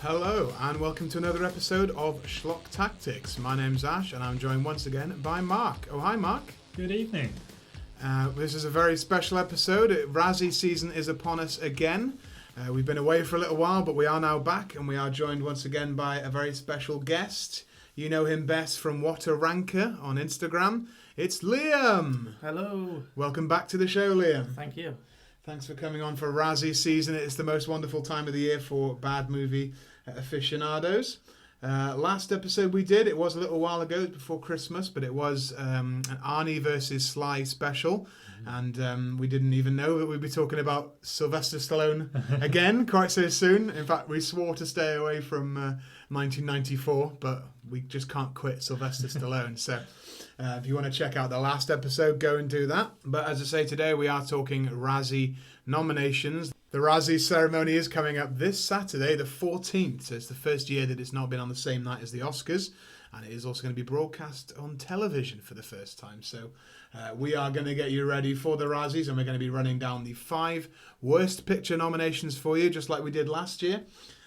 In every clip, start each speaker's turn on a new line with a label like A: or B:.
A: Hello and welcome to another episode of Schlock Tactics. My name's Ash and I'm joined once again by Mark. Oh, hi Mark.
B: Good evening.
A: This is a very special episode. Razzie season is upon us again. We've been away for a little while, but we are now back and we are joined once again by a very special guest. You know him best from What a Ranker on Instagram. It's Liam.
C: Hello.
A: Welcome back to the show, Liam.
C: Thank you.
A: Thanks for coming on for Razzie season. It's the most wonderful time of the year for bad movie aficionados. Last episode we did, it was a little while ago, before Christmas, but it was an Arnie versus Sly special. And we didn't even know that we'd be talking about Sylvester Stallone again quite so soon. In fact, we swore to stay away from 1994, but we just can't quit Sylvester Stallone. So if you want to check out the last episode, go and do that. But as I say, today we are talking Razzie nominations. The Razzie ceremony is coming up this Saturday, the 14th. So it's the first year that it's not been on the same night as the Oscars. And it is also going to be broadcast on television for the first time. So we are going to get you ready for the Razzies. And we're going to be running down the 5 worst picture nominations for you, just like we did last year.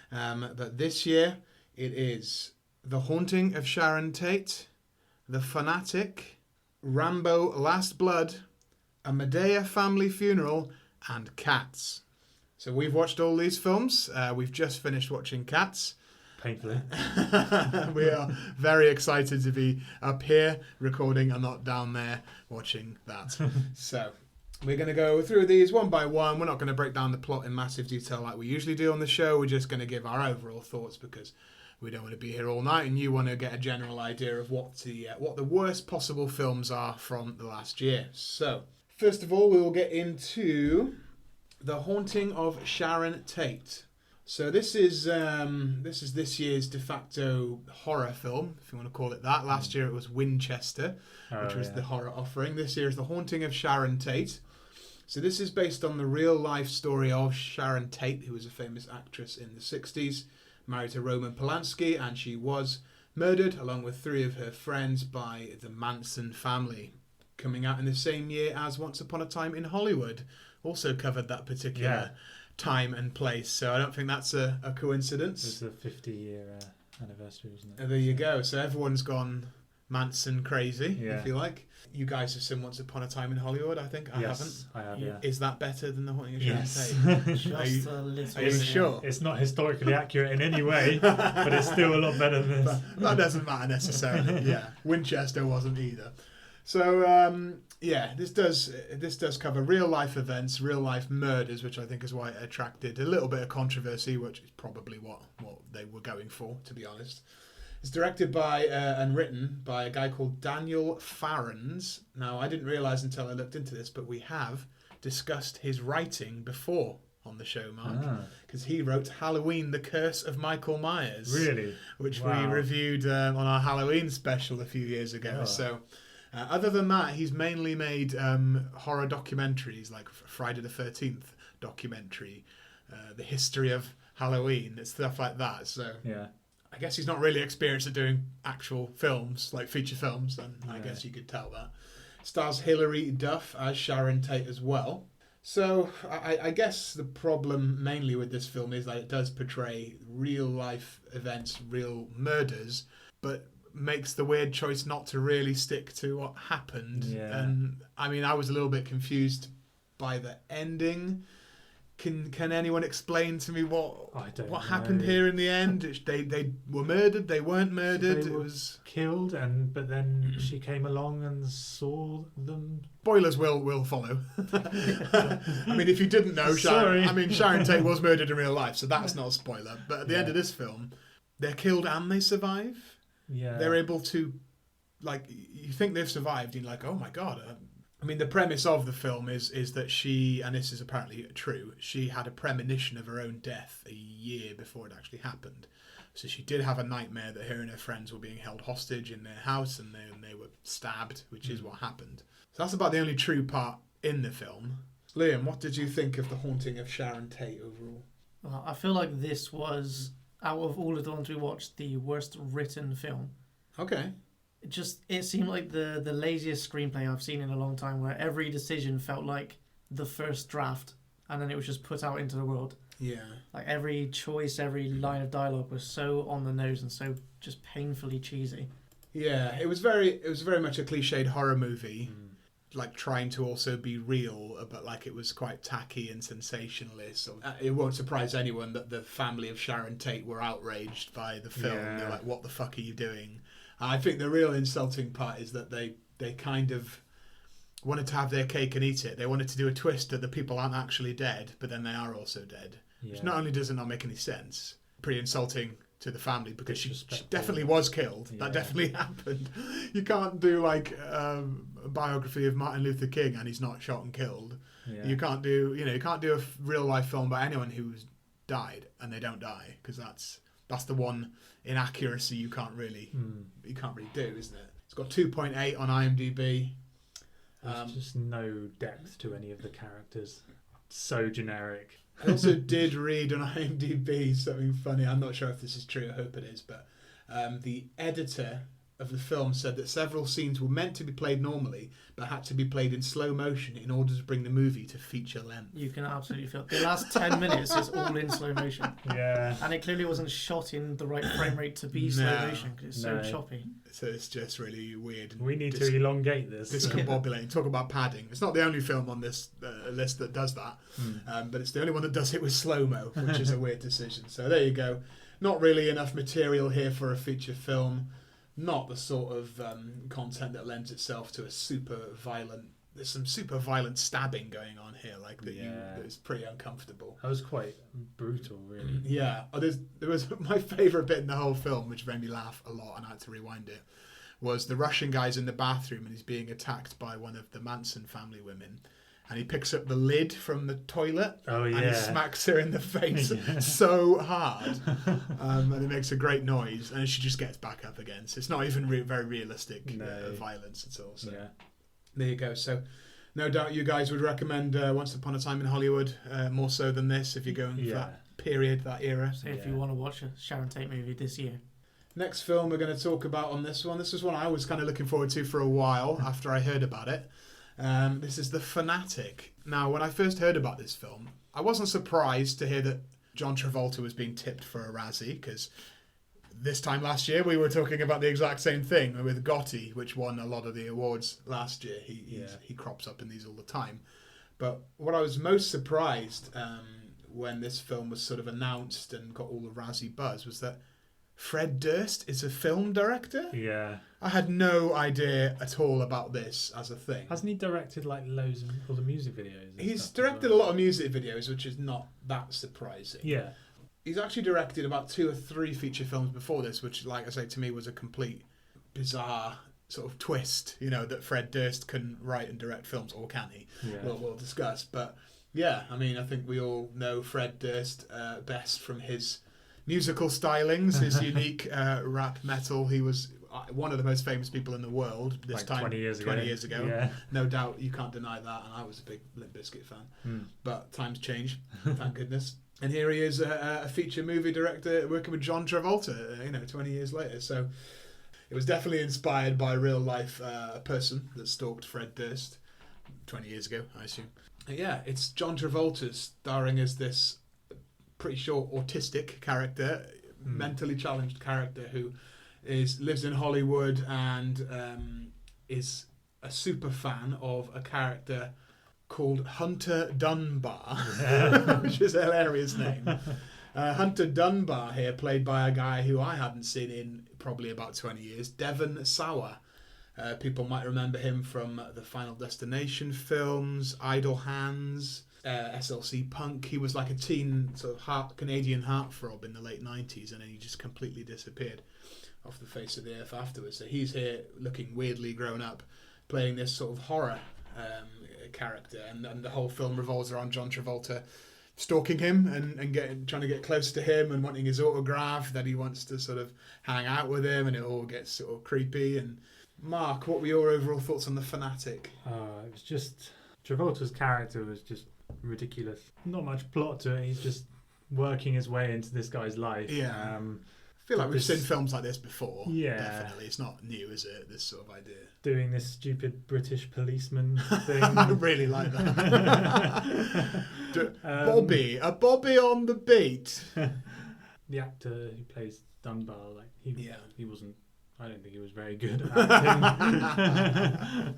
A: But this year, it is The Haunting of Sharon Tate, The Fanatic, Rambo Last Blood, A Madea Family Funeral, and Cats. So we've watched all these films. We've just finished watching Cats.
B: Painfully.
A: We are very excited to be up here recording and not down there watching that. So we're going to go through these one by one. We're not going to break down the plot in massive detail like we usually do on the show. We're just going to give our overall thoughts because we don't want to be here all night and you want to get a general idea of what the worst possible films are from the last year. So first of all, we will get into The Haunting of Sharon Tate. So this is this year's de facto horror film, if you want to call it that. Last year it was Winchester, which was the horror offering. This year is The Haunting of Sharon Tate. So this is based on the real life story of Sharon Tate, who was a famous actress in the 60s, married to Roman Polanski, and she was murdered along with 3 of her friends by the Manson family. Coming out in the same year as Once Upon a Time in Hollywood, also covered that particular time and place, so I don't think that's a coincidence.
B: It's the 50-year anniversary, isn't it?
A: There you go. So everyone's gone Manson crazy,
B: Yeah.
A: if you like. You guys have seen Once Upon a Time in Hollywood, I think. I haven't.
B: I have, yeah.
A: Is that better than The Haunting of Sharon
B: Yes.
A: Tate?
C: Just a little
A: Are you
C: bit.
A: sure?
B: It's not historically accurate in any way, but it's still a lot better than this.
A: But that doesn't matter necessarily. Yeah, Winchester wasn't either. So this does cover real life events, real life murders, which I think is why it attracted a little bit of controversy, which is probably what they were going for, to be honest. It's directed by and written by a guy called Daniel Farrans. Now, I didn't realise until I looked into this, but we have discussed his writing before on the show, Mark, because he wrote Halloween, The Curse of Michael Myers.
B: Really?
A: Which
B: Wow.
A: we reviewed on our Halloween special a few years ago.
B: Oh.
A: So other than that, he's mainly made horror documentaries like Friday the 13th documentary, the history of Halloween, and stuff like that. So
B: Yeah.
A: I guess he's not really experienced at doing actual films, like feature films, and I guess you could tell that. Stars Hilary Duff as Sharon Tate as well. So I guess the problem mainly with this film is that it does portray real life events, real murders, but makes the weird choice not to really stick to what happened.
B: Yeah.
A: And I mean, I was a little bit confused by the ending. Can anyone explain to me what happened here in the end? They were murdered. They weren't murdered.
B: They were killed, but then she came along and saw them.
A: Spoilers will follow. I mean, if you didn't know, Sharon Tate was murdered in real life, so that's not a spoiler. But at the end of this film, they're killed and they survive.
B: Yeah.
A: They're able to, you think they've survived, and you're like, oh my god. I mean, the premise of the film is that she, and this is apparently true, she had a premonition of her own death a year before it actually happened. So she did have a nightmare that her and her friends were being held hostage in their house and they were stabbed, which is what happened. So that's about the only true part in the film. Liam, what did you think of The Haunting of Sharon Tate overall?
C: Well, I feel like this was, out of all of the ones we watched, the worst written film.
A: Okay.
C: It seemed like the laziest screenplay I've seen in a long time, where every decision felt like the first draft and then it was just put out into the world.
A: Yeah.
C: Like every choice, every line of dialogue was so on the nose and so just painfully cheesy.
A: Yeah, it was very much a cliched horror movie, like trying to also be real, but like it was quite tacky and sensationalist. It won't surprise anyone that the family of Sharon Tate were outraged by the film.
B: Yeah.
A: They're like, "What the fuck are you doing?" I think the real insulting part is that they kind of wanted to have their cake and eat it. They wanted to do a twist that the people aren't actually dead, but then they are also dead.
B: Yeah.
A: Which not only does it not make any sense, pretty insulting to the family, because she
B: Disrespectful.
A: definitely was killed.
B: Yeah.
A: That definitely happened. You can't do like a biography of Martin Luther King and he's not shot and killed.
B: Yeah.
A: You can't do a real life film about anyone who's died and they don't die, because that's the one inaccuracy you can't really do, isn't it? It's got 2.8 on IMDb.
B: There's just no depth to any of the characters. So generic.
A: I also did read on IMDb something funny. I'm not sure if this is true. I hope it is. But the editor of the film said that several scenes were meant to be played normally, but had to be played in slow motion in order to bring the movie to feature length.
C: You can absolutely feel the last 10 minutes is all in slow motion.
B: Yeah.
C: And it clearly wasn't shot in the right frame rate to be slow motion because it's so choppy.
A: So it's just really weird.
B: We need to elongate this.
A: Discombobulating. Talk about padding. It's not the only film on this list that does that, but it's the only one that does it with slow-mo, which is a weird decision. So there you go. Not really enough material here for a feature film. Not the sort of content that lends itself to a super violent. There's some super violent stabbing going on here, like that. It's pretty uncomfortable.
B: That was quite brutal, really.
A: Yeah, there was my favourite bit in the whole film, which made me laugh a lot, and I had to rewind it. Was the Russian guy's in the bathroom and he's being attacked by one of the Manson family women. And he picks up the lid from the toilet and he smacks her in the face so hard. And it makes a great noise. And she just gets back up again. So it's not even very realistic violence at all. So there you go. So no doubt you guys would recommend Once Upon a Time in Hollywood more so than this if you're going for that period, that era.
C: So if you want to watch a Sharon Tate movie this year.
A: Next film we're going to talk about on this one. This was one I was kind of looking forward to for a while after I heard about it. This is The Fanatic. Now, when I first heard about this film, I wasn't surprised to hear that John Travolta was being tipped for a Razzie, because this time last year we were talking about the exact same thing with Gotti, which won a lot of the awards last year. He crops up in these all the time. But what I was most surprised when this film was sort of announced and got all the Razzie buzz was that Fred Durst is a film director?
B: Yeah.
A: I had no idea at all about this as a thing.
B: Hasn't he directed like loads of all the music videos?
A: He's directed a lot of music videos, which is not that surprising.
B: Yeah.
A: He's actually directed about 2 or 3 feature films before this, which, like I say, to me was a complete bizarre sort of twist, that Fred Durst can write and direct films, or can he?
B: Yeah.
A: We'll discuss. But yeah, I mean, I think we all know Fred Durst best from his musical stylings, his unique rap metal. He was one of the most famous people in the world this time
B: 20 years ago.
A: Yeah. No doubt, you can't deny that, and I was a big Limp Bizkit fan. But times change, thank goodness. And here he is, a feature movie director working with John Travolta, 20 years later. So it was definitely inspired by a real life person that stalked Fred Durst 20 years ago, I assume. Yeah, it's John Travolta starring as this pretty sure autistic character, mentally challenged character who lives in Hollywood and is a super fan of a character called Hunter Dunbar, which is a hilarious name. Hunter Dunbar here, played by a guy who I hadn't seen in probably about 20 years, Devon Sawa. People might remember him from the Final Destination films, Idle Hands, SLC Punk. He was like a teen sort of Canadian heartthrob in the late 90s, and then he just completely disappeared off the face of the earth afterwards. So he's here looking weirdly grown up, playing this sort of horror character, and the whole film revolves around John Travolta stalking him and trying to get close to him and wanting his autograph, that he wants to sort of hang out with him, and it all gets sort of creepy. And Mark, what were your overall thoughts on The Fanatic?
B: It was just Travolta's character was just ridiculous. Not much plot to it. He's just working his way into this guy's life.
A: Yeah. feel like we've seen films like this before.
B: Yeah.
A: Definitely. It's not new, is it, this sort of idea?
B: Doing this stupid British policeman thing.
A: I really like that. Bobby. A Bobby on the beat.
B: The actor who plays Dunbar, like, he wasn't... I don't think he was very good at acting.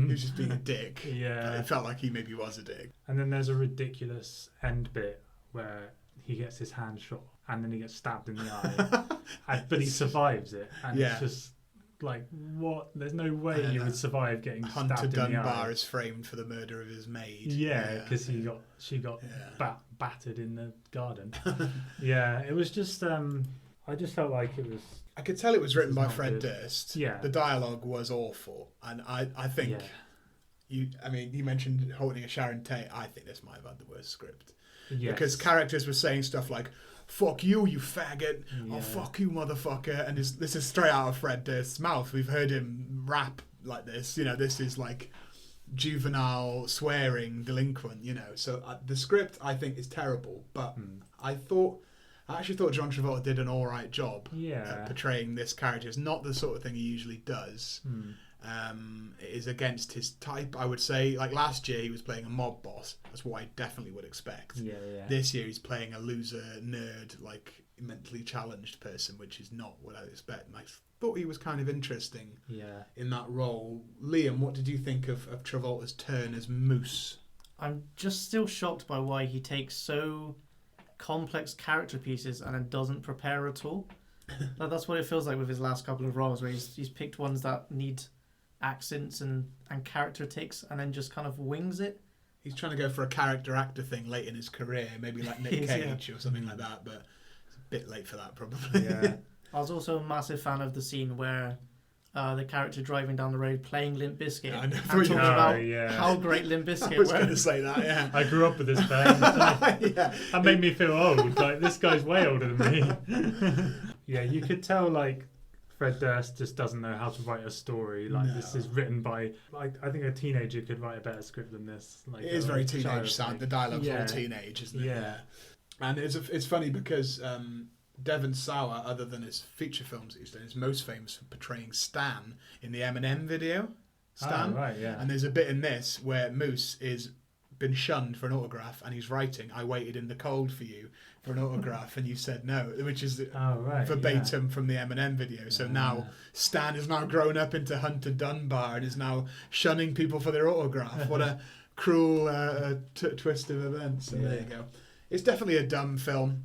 A: He was just being a dick.
B: Yeah.
A: It felt like he maybe was a dick.
B: And then there's a ridiculous end bit where he gets his hand shot and then he gets stabbed in the eye. But he survives it. And it's just like, what? There's no way you would survive getting
A: Hunter
B: stabbed in the eye.
A: Dunbar is framed for the murder of his maid.
B: Yeah, because she got battered in the garden. Yeah, it was just... I just felt like it was...
A: I could tell it was written by Fred Durst.
B: Yeah.
A: The dialogue was awful. And I think... You mentioned holding a Sharon Tate. I think this might have had the worst script.
B: Yes.
A: Because characters were saying stuff like, fuck you, you faggot.
B: Yeah.
A: Oh, fuck you, motherfucker. And this is straight out of Fred Durst's mouth. We've heard him rap like this. You know, this is like juvenile, swearing, delinquent, you know. So the script, I think, is terrible. But I actually thought John Travolta did an all right job at portraying this character. It's not the sort of thing he usually does. It is against his type, I would say. Like last year, he was playing a mob boss. That's what I definitely would expect.
B: Yeah.
A: This year, he's playing a loser, nerd, like mentally challenged person, which is not what I expect. And I thought he was kind of interesting in that role. Liam, what did you think of Travolta's turn as Moose?
C: I'm just still shocked by why he takes so complex character pieces and then doesn't prepare at all. Like, that's what it feels like with his last couple of roles, where he's picked ones that need accents and character takes and then just kind of wings it.
A: He's trying to go for a character actor thing late in his career, maybe like Nick Cage or something like that, but it's a bit late for that probably.
C: Yeah. I was also a massive fan of the scene where the character driving down the road playing Limp Bizkit and talking about how great Limp Bizkit were.
A: I was going to say that, yeah.
B: I grew up with this band. That made me feel old. Like, this guy's way older than me. Yeah, you could tell, like, Fred Durst just doesn't know how to write a story. Like, this is written by... Like, I think a teenager could write a better script than this. Like,
A: it is very teenage sound.
B: Like,
A: the dialogue's all teenage, isn't it?
B: Yeah.
A: And it's funny because... Devon Sawa, other than his feature films that he's done, is most famous for portraying Stan in the Eminem video. Stan.
B: Oh, right, yeah.
A: And there's a bit in this where Moose is been shunned for an autograph and he's writing, I waited in the cold for you for an autograph and you said no, which is verbatim from the Eminem video. So now Stan is now grown up into Hunter Dunbar and is now shunning people for their autograph. What a cruel twist of events. So there you go. It's definitely a dumb film.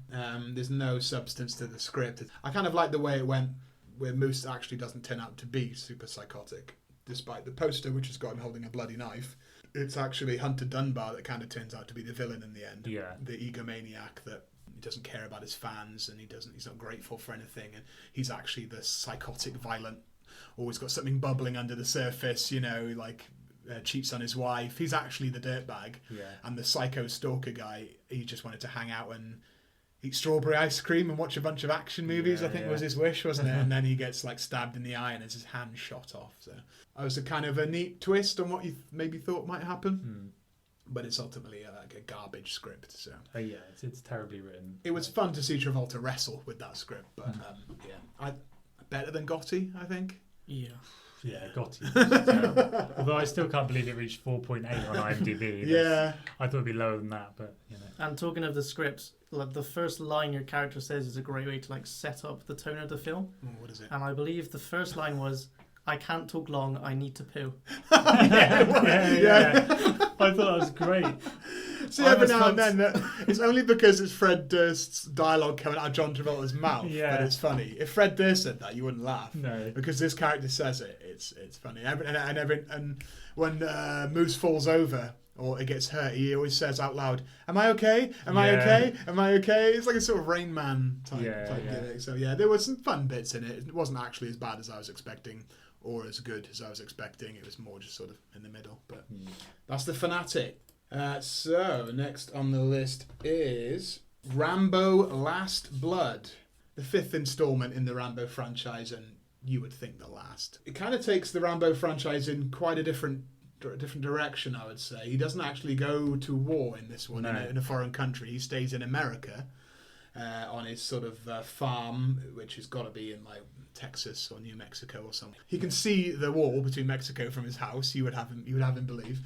A: There's no substance to the script. I kind of like the way it went, where Moose actually doesn't turn out to be super psychotic, despite the poster, which has got him holding a bloody knife. It's actually Hunter Dunbar that kind of turns out to be the villain in the end. Yeah. The egomaniac that he doesn't care about his fans and he's not grateful for anything. And he's actually the psychotic, violent, always got something bubbling under the surface, you know, like... cheats on his wife. He's actually the dirtbag. Yeah. And the psycho stalker guy, he just wanted to hang out and eat strawberry ice cream and watch a bunch of action movies, I think was his wish, wasn't it? And then he gets like stabbed in the eye and has his hand shot off. So that was a kind of a neat twist on what you maybe thought might happen. But it's ultimately like a garbage script. So
B: it's terribly written.
A: It was fun to see Travolta wrestle with that script, but better than Gotti, I think.
C: Yeah.
B: Yeah, Gotti. Although I still can't believe it reached 4.8 on IMDb. I thought it'd be lower than that, but you know.
C: And talking of the scripts, like the first line your character says is a great way to like set up the tone of the film.
A: What is it?
C: And I believe the first line was, "I can't talk long, I need to poo."
B: Yeah. I thought that was great.
A: See, every now and then, it's only because it's Fred Durst's dialogue coming out of John Travolta's mouth that it's funny. If Fred Durst said that, you wouldn't laugh.
B: No.
A: Because this character says it, it's funny. And when Moose falls over or it gets hurt, he always says out loud, "Am I okay? Am I okay? Am I okay?" It's like a sort of Rain Man type gimmick. So there were some fun bits in it. It wasn't actually as bad as I was expecting or as good as I was expecting. It was more just sort of in the middle. But that's the Fanatic. So, next on the list is Rambo Last Blood, the fifth installment in the Rambo franchise, and you would think the last. It kind of takes the Rambo franchise in quite a different direction, I would say. He doesn't actually go to war in this one in a foreign country. He stays in America. on his sort of farm, which has got to be in like Texas or New Mexico or something. He can see the wall between Mexico from his house. You would have him believe,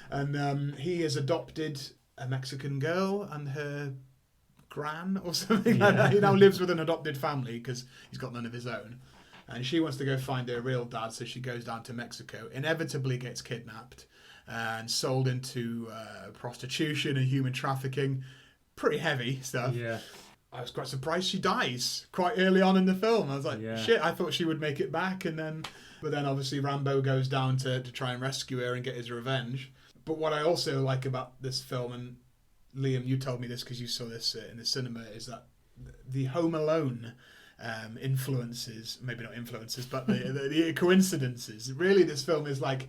A: and he has adopted a Mexican girl and her gran or something like that. He now lives with an adopted family because he's got none of his own. And she wants to go find her real dad, so she goes down to Mexico, inevitably gets kidnapped and sold into prostitution and human trafficking. Pretty heavy stuff.
B: Yeah.
A: I was quite surprised she dies quite early on in the film. I was like,
B: Yeah.
A: shit, I thought she would make it back. But then obviously Rambo goes down to try and rescue her and get his revenge. But what I also like about this film, and Liam, you told me this because you saw this in the cinema, is that the Home Alone influences, maybe not influences, but the coincidences. Really, this film is like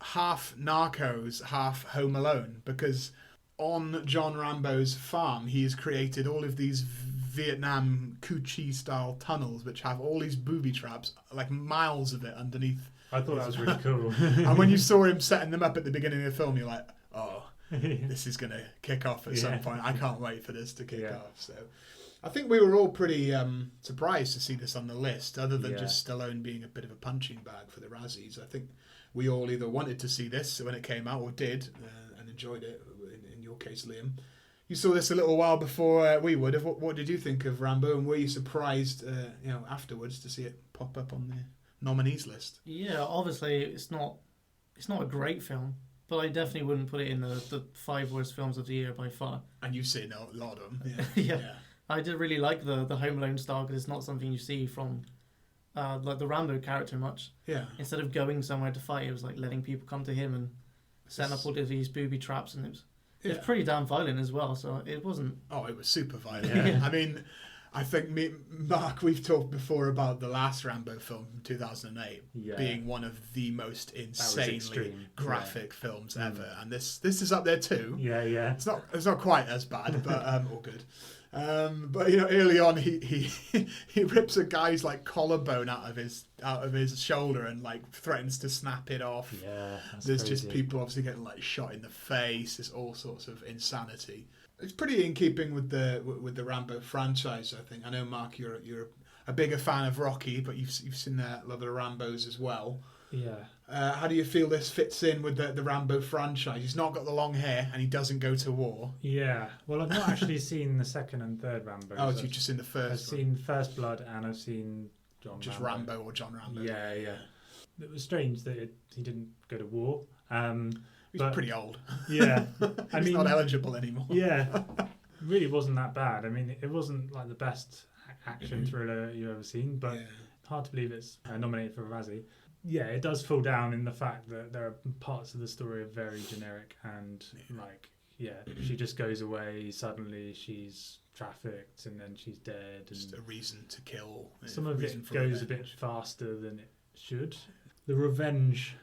A: half Narcos, half Home Alone, because on John Rambo's farm, he has created all of these Vietnam Cu-Chi-style tunnels, which have all these booby traps, like miles of it underneath.
B: I thought that was really cool.
A: And when you saw him setting them up at the beginning of the film, you're like, oh, this is going to kick off at some point. I can't wait for this to kick off. So I think we were all pretty surprised to see this on the list, other than just Stallone being a bit of a punching bag for the Razzies. I think we all either wanted to see this when it came out or did and enjoyed it, in your case, Liam. You saw this a little while before we would have. What did you think of Rambo, and were you surprised afterwards to see it pop up on the nominees list?
C: Yeah, obviously it's not a great film, but I definitely wouldn't put it in the 5 worst films of the year by far.
A: And you've seen a lot of them.
C: Yeah. I did really like the Home Alone style, because it's not something you see from like the Rambo character much.
A: Yeah.
C: Instead of going somewhere to fight, it was like letting people come to him and setting up all of these booby traps, and it was pretty damn violent as well. So it wasn't.
A: Oh, it was super violent. I mean, I think Mark, we've talked before about the last Rambo film from 2008 being one of the most insanely graphic films ever, and this is up there too.
B: Yeah.
A: It's not quite as bad, but all good. But early on he rips a guy's like collarbone out of his shoulder and like threatens to snap it off.
B: Yeah,
A: there's crazy. Just people obviously getting like shot in the face. There's all sorts of insanity. It's pretty in keeping with the Rambo franchise, I think. I know, Mark, you're a bigger fan of Rocky, but you've seen a lot of the Rambos as well.
B: Yeah.
A: How do you feel this fits in with the Rambo franchise? He's not got the long hair and he doesn't go to war.
B: Yeah. Well, I've not actually seen the second and third Rambo.
A: Oh, you've just seen the first.
B: I've seen First Blood and I've seen
A: Just Rambo or John Rambo.
B: Yeah. It was strange that he didn't go to war.
A: He's pretty old.
B: Yeah.
A: He's not eligible anymore.
B: Yeah. It really wasn't that bad. I mean, it wasn't like the best action thriller you've ever seen, but hard to believe it's nominated for a Razzie. Yeah, it does fall down in the fact that there are parts of the story are very generic and she just goes away, suddenly she's trafficked and then she's dead.
A: Just a reason to kill.
B: Some of it goes a bit faster than it should. The revenge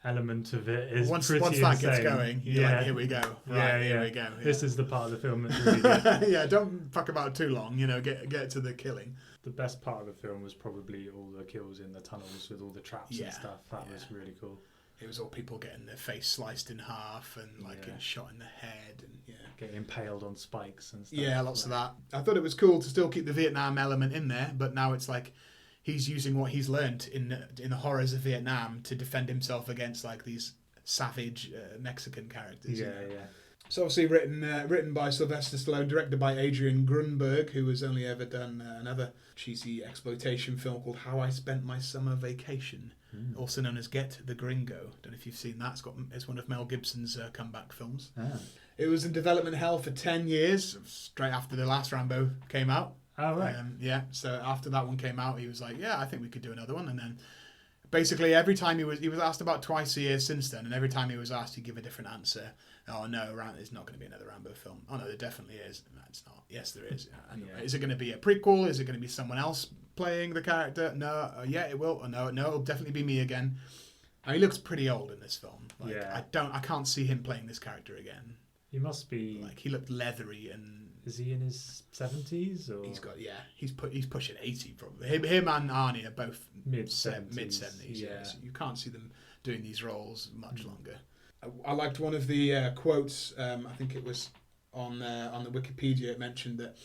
B: element of it is
A: once
B: pretty
A: that
B: insane.
A: Gets going, you're like, here we go. Right, here we go. Yeah.
B: This is the part of the film that's really good.
A: Yeah, don't fuck about too long, get to the killing.
B: The best part of the film was probably all the kills in the tunnels with all the traps and stuff. That was really cool.
A: It was all people getting their face sliced in half and getting shot in the head and
B: getting impaled on spikes and stuff.
A: Yeah, lots of that. I thought it was cool to still keep the Vietnam element in there, but now it's like he's using what he's learned in the horrors of Vietnam to defend himself against like these savage Mexican characters.
B: Yeah.
A: It's obviously written by Sylvester Stallone, directed by Adrian Grunberg, who has only ever done another cheesy exploitation film called How I Spent My Summer Vacation, also known as Get the Gringo. Don't know if you've seen that. It's one of Mel Gibson's comeback films. It was in development hell for 10 years, straight after the last Rambo came out.
B: Oh, right.
A: So after that one came out, he was like, I think we could do another one. And then basically every time he was asked about twice a year since then, and every time he was asked, he'd give a different answer. Oh no, there's not going to be another Rambo film. Oh no, there definitely is. No, it's not. Yes, there is. Is it going to be a prequel? Is it going to be someone else playing the character? No. It will. Oh, no, it'll definitely be me again. And he looks pretty old in this film. I can't see him playing this character again.
B: He must be.
A: Like, he looked leathery and.
B: Is he in his 70s or?
A: He's pushing 80 probably. Him and Arnie are both
B: mid 70s.
A: Yeah. So you can't see them doing these roles much longer. I liked one of the quotes. I think it was on the Wikipedia. It mentioned that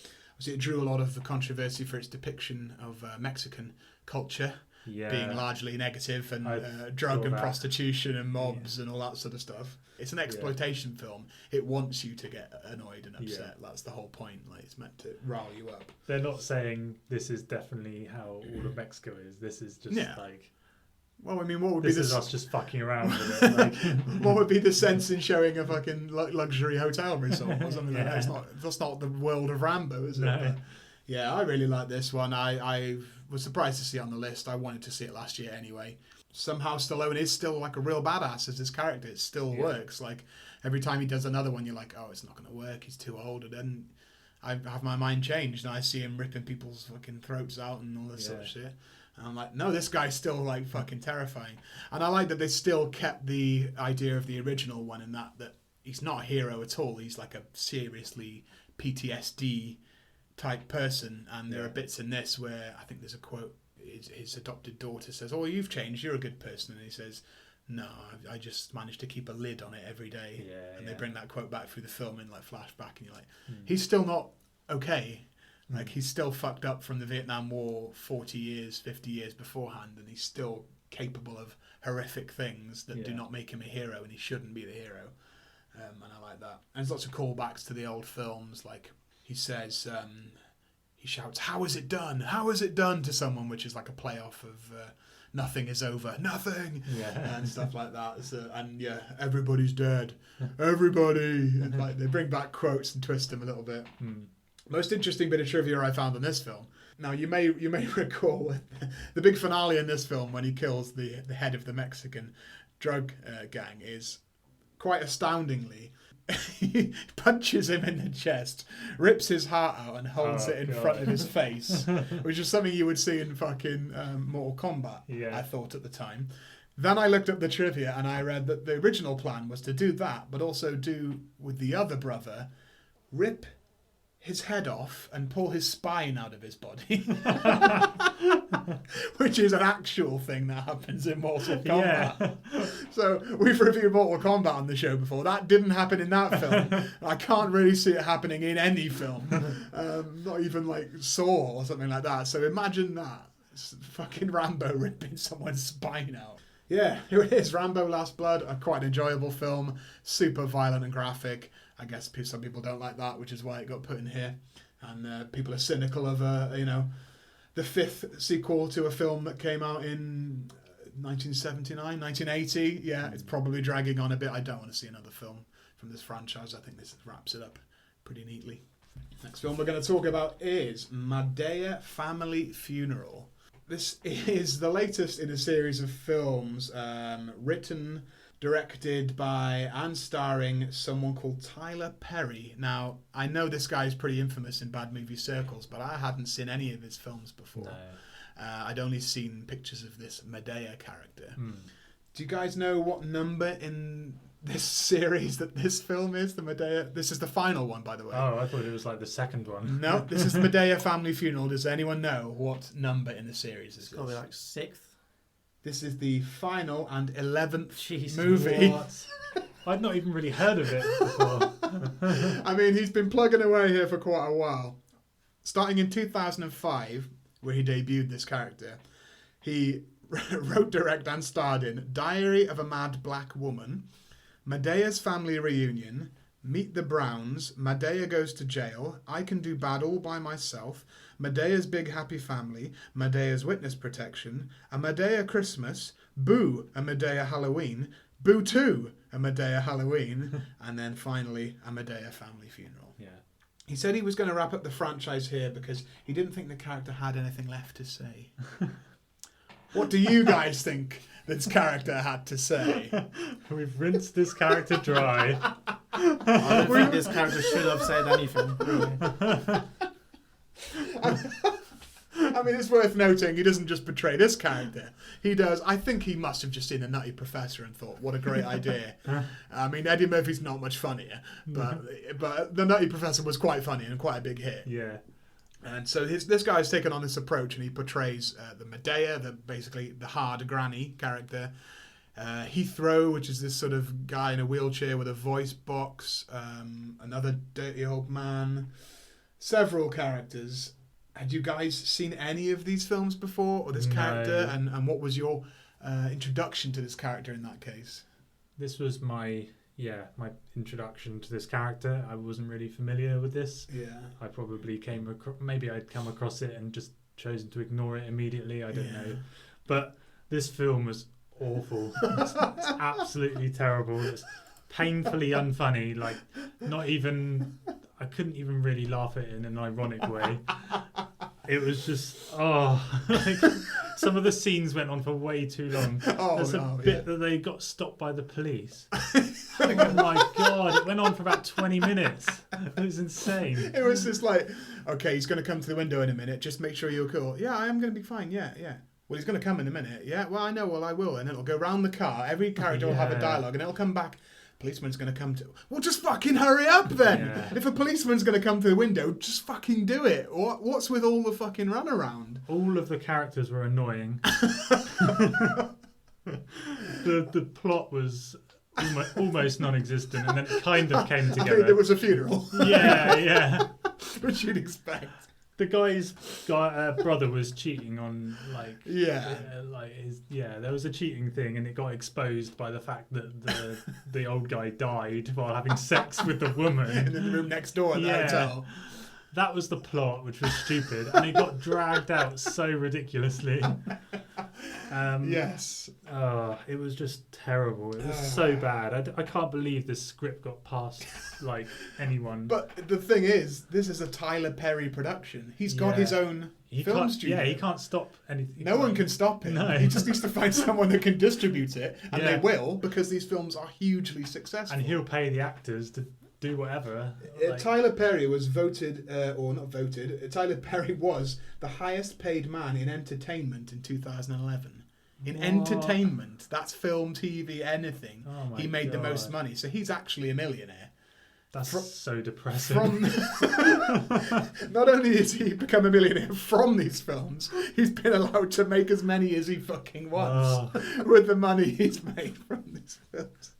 A: it drew a lot of the controversy for its depiction of Mexican culture being largely negative and drug and prostitution and mobs and all that sort of stuff. It's an exploitation film. It wants you to get annoyed and upset. That's the whole point. Like, it's meant to rile you up.
B: They're not saying this is definitely how all of Mexico is. This is just like...
A: Well, I mean, what would
B: this
A: be
B: is us just fucking around with it. Like...
A: What would be the sense in showing a fucking luxury hotel resort or something like that? That's not the world of Rambo, is it?
B: No.
A: But, yeah, I really like this one. I was surprised to see it on the list. I wanted to see it last year anyway. Somehow Stallone is still like a real badass as his character. It still works. Like, every time he does another one, you're like, oh, it's not going to work. He's too old. And then I have my mind changed and I see him ripping people's fucking throats out and all this sort of shit. And I'm like, no, this guy's still like fucking terrifying. And I like that they still kept the idea of the original one in that he's not a hero at all. He's like a seriously PTSD type person. And there are bits in this where I think there's a quote, his adopted daughter says, oh, you've changed, you're a good person. And he says, no, I just managed to keep a lid on it every day. And they bring that quote back through the film in like flashback and you're like, he's still not okay. Like, he's still fucked up from the Vietnam War 40 years, 50 years beforehand, and he's still capable of horrific things that do not make him a hero, and he shouldn't be the hero. And I like that. And there's lots of callbacks to the old films. Like, he says, he shouts, how is it done? How is it done to someone, which is like a play-off of nothing is over, nothing, and stuff like that. So, and everybody's dead. Everybody. And like, they bring back quotes and twist them a little bit. Most interesting bit of trivia I found on this film. Now, you may recall the big finale in this film when he kills the head of the Mexican drug gang is quite astoundingly. He punches him in the chest, rips his heart out and holds it in front of his face, which is something you would see in fucking Mortal Kombat, I thought at the time. Then I looked up the trivia and I read that the original plan was to do that, but also do with the other brother, rip his head off and pull his spine out of his body. Which is an actual thing that happens in Mortal Kombat. So we've reviewed Mortal Kombat on the show before. That didn't happen in that film. I can't really see it happening in any film. Not even like Saw or something like that. So imagine that. It's fucking Rambo ripping someone's spine out. Yeah, here it is. Rambo Last Blood, a quite enjoyable film. Super violent and graphic. I guess some people don't like that, which is why it got put in here. And people are cynical of, the fifth sequel to a film that came out in 1979, 1980. Yeah, it's probably dragging on a bit. I don't want to see another film from this franchise. I think this wraps it up pretty neatly. Next film we're going to talk about is Madea Family Funeral. This is the latest in a series of films written, directed by and starring someone called Tyler Perry. Now, I know this guy is pretty infamous in bad movie circles, but I hadn't seen any of his films before. No. I'd only seen pictures of this Madea character. Do you guys know what number in this series that this film is, the Madea? This is the final one, by the way.
B: Oh, I thought it was like the second one.
A: No, this is the Madea Family Funeral. Does anyone know what number in the series this is?
C: It's probably like 6th.
A: This is the final and 11th movie.
B: What? I'd not even really heard of it before.
A: I mean, he's been plugging away here for quite a while. Starting in 2005, where he debuted this character, he wrote, directed and starred in Diary of a Mad Black Woman, Madea's Family Reunion, Meet the Browns, Madea Goes to Jail, I Can Do Bad All By Myself, Madea's Big Happy Family, Madea's Witness Protection, A Madea Christmas, Boo, A Madea Halloween, Boo 2, A Madea Halloween, and then finally A Madea Family Funeral.
B: Yeah.
A: He said he was going to wrap up the franchise here because he didn't think the character had anything left to say. What do you guys think this character had to say?
B: We've rinsed this character dry.
C: I don't think this character should have said anything. Really.
A: I mean, it's worth noting he doesn't just portray this character. He does. I think he must have just seen a Nutty Professor and thought, what a great idea. I mean, Eddie Murphy's not much funnier, but the Nutty Professor was quite funny and quite a big hit.
B: Yeah.
A: And so this guy's taken on this approach and he portrays the Madea, basically the hard granny character. Heathrow, which is this sort of guy in a wheelchair with a voice box. Another dirty old man. several characters. Had you guys seen any of these films before, or this character, and what was your introduction to this character in that case?
B: This was my introduction to this character. I wasn't really familiar with this.
A: Yeah.
B: I probably I'd come across it and just chosen to ignore it immediately. I don't know. But this film was awful. It's absolutely terrible. It's painfully unfunny. Like, I couldn't even really laugh at it in an ironic way. It was just, some of the scenes went on for way too long. There's a bit that they got stopped by the police. Oh my God, it went on for about 20 minutes. It was insane.
A: It was just like, okay, he's going to come to the window in a minute. Just make sure you're cool. Yeah, I am going to be fine. Yeah. Well, he's going to come in a minute. Yeah, well, I know. Well, I will. And it'll go round the car. Every character will have a dialogue and it'll come back. Policeman's going to come to... Well, just fucking hurry up then. Yeah. If a policeman's going to come to the window, just fucking do it. What's with all the fucking runaround?
B: All of the characters were annoying. The plot was almost non-existent, and then it kind of came together.
A: I mean, there was a funeral.
B: Yeah.
A: Which you'd expect.
B: The guy's brother was cheating on, there was a cheating thing, and it got exposed by the fact that the old guy died while having sex with the woman
A: in the room next door at the hotel.
B: That was the plot, which was stupid, and it got dragged out so ridiculously.
A: Yes.
B: It was just terrible. It was so bad. I can't believe this script got past anyone.
A: But the thing is, this is a Tyler Perry production. He's got his own film studio.
B: Yeah, he can't stop anything.
A: No one can stop him. No. He just needs to find someone that can distribute it, and they will, because these films are hugely successful.
B: And he'll pay the actors to do whatever.
A: Tyler Perry was voted, Tyler Perry was the highest paid man in entertainment in 2011. In entertainment, that's film, TV, anything. He made the most money, so he's actually a millionaire.
B: That's so depressing.
A: Not only has he become a millionaire from these films, he's been allowed to make as many as he fucking wants with the money he's made from these films.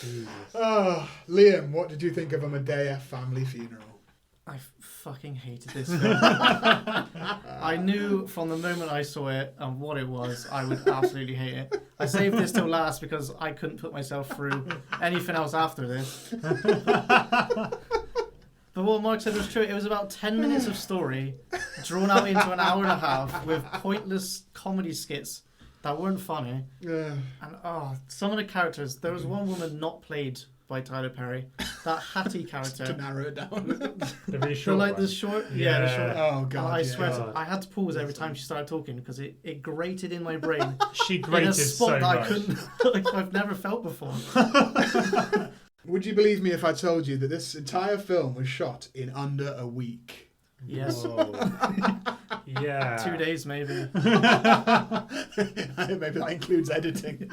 B: Jesus.
A: Liam, what did you think of a Madea family funeral?
C: I fucking hated this film. I knew from the moment I saw it and what it was, I would absolutely hate it. I saved this till last because I couldn't put myself through anything else after this. But what Mark said was true. It was about 10 minutes of story drawn out into an hour and a half with pointless comedy skits that weren't funny.
A: Yeah.
C: And some of the characters, there was one woman not played by Tyler Perry. That Hattie character.
A: To narrow it down.
B: The really short one.
C: The short. Yeah, the short.
A: Oh god.
C: I swear I had to pause every time she started talking because it grated in my brain.
B: She grated
C: in a spot
B: so
C: that I
B: much.
C: couldn't I've never felt before.
A: Would you believe me if I told you that this entire film was shot in under a week?
C: Yes.
B: Yeah.
C: 2 days maybe.
A: Maybe that includes editing.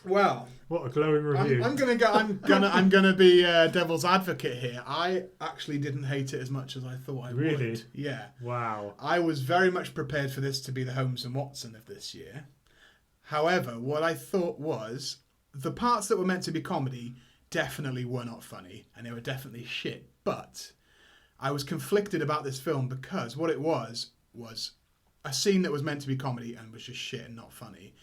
A: Well,
B: what a glowing review.
A: I'm gonna be devil's advocate here. I actually didn't hate it as much as I thought I would.
B: Really?
A: Yeah.
B: Wow.
A: I was very much prepared for this to be the Holmes and Watson of this year. However, what I thought was the parts that were meant to be comedy definitely were not funny, and they were definitely shit. But I was conflicted about this film because what it was a scene that was meant to be comedy and was just shit and not funny.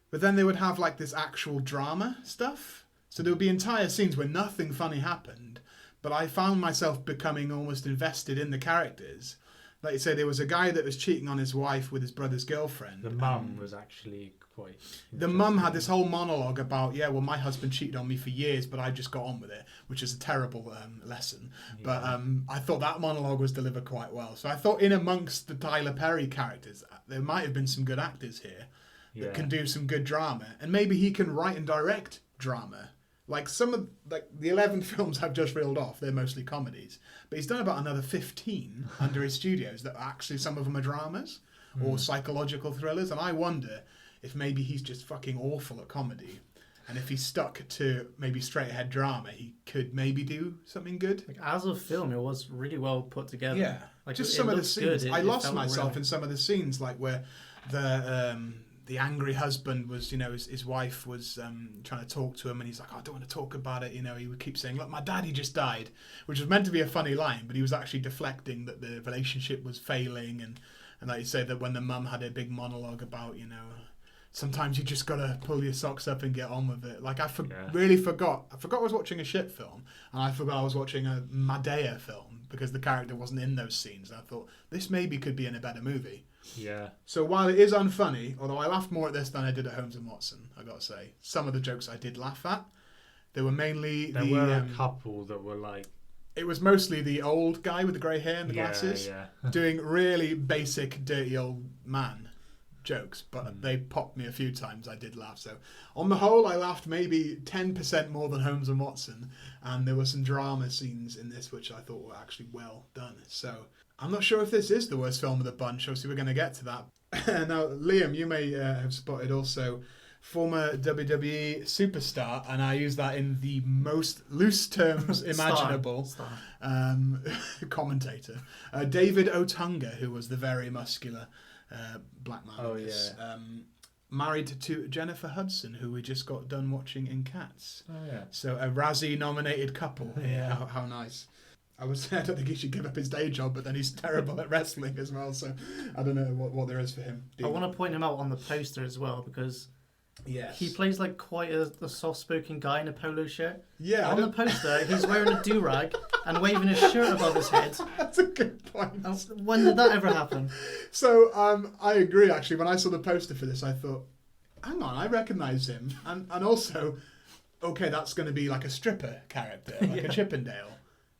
A: But then they would have like this actual drama stuff. So there would be entire scenes where nothing funny happened, but I found myself becoming almost invested in the characters. Like you say, there was a guy that was cheating on his wife with his brother's girlfriend.
B: The mum was actually quite...
A: The mum had this whole monologue about, my husband cheated on me for years, but I just got on with it, which is a terrible lesson. Yeah. But I thought that monologue was delivered quite well. So I thought in amongst the Tyler Perry characters, there might have been some good actors here that can do some good drama. And maybe he can write and direct drama. Like the 11 films I've just reeled off, they're mostly comedies. But he's done about another 15 under his studios that actually some of them are dramas or psychological thrillers. And I wonder if maybe he's just fucking awful at comedy. And if he's stuck to maybe straight ahead drama, he could maybe do something good.
C: Like, as a film, it was really well put together.
A: Yeah.
C: Like,
A: just some of the scenes. I lost myself in some of the scenes, like where the angry husband was, his wife was trying to talk to him, and he's like, I don't want to talk about it. He would keep saying, look, my daddy just died, which was meant to be a funny line, but he was actually deflecting that the relationship was failing, and like you say, that when the mum had a big monologue about, sometimes you just gotta pull your socks up and get on with it. Like, really forgot. I forgot I was watching a shit film, and I forgot I was watching a Madea film because the character wasn't in those scenes. And I thought, this maybe could be in a better movie.
B: Yeah.
A: So while it is unfunny, although I laughed more at this than I did at Holmes and Watson, I gotta say, some of the jokes I did laugh at. They were mainly
B: there were a couple that were like.
A: It was mostly the old guy with the grey hair and the glasses doing really basic, dirty old man jokes, but they popped me a few times. I did laugh. So on the whole, I laughed maybe 10% more than Holmes and Watson, and there were some drama scenes in this which I thought were actually well done. So I'm not sure if this is the worst film of the bunch. Obviously, we're going to get to that. Now, Liam, you may have spotted also former WWE superstar, and I use that in the most loose terms imaginable, commentator, David Otunga, who was the very muscular black man.
B: Oh, yeah.
A: Married to Jennifer Hudson, who we just got done watching in Cats.
B: Oh, yeah.
A: So a Razzie-nominated couple.
B: Yeah.
A: How nice. I don't think he should give up his day job, but then he's terrible at wrestling as well, so I don't know what there is for him.
C: I want to point him out on the poster as well, because he plays like quite a soft-spoken guy in a polo shirt.
A: Yeah.
C: On the poster, he's wearing a do-rag and waving his shirt above his head.
A: That's a good point.
C: When did that ever happen?
A: So I agree, actually. When I saw the poster for this, I thought, hang on, I recognise him. And also, okay, that's going to be like a stripper character, like a Chippendale.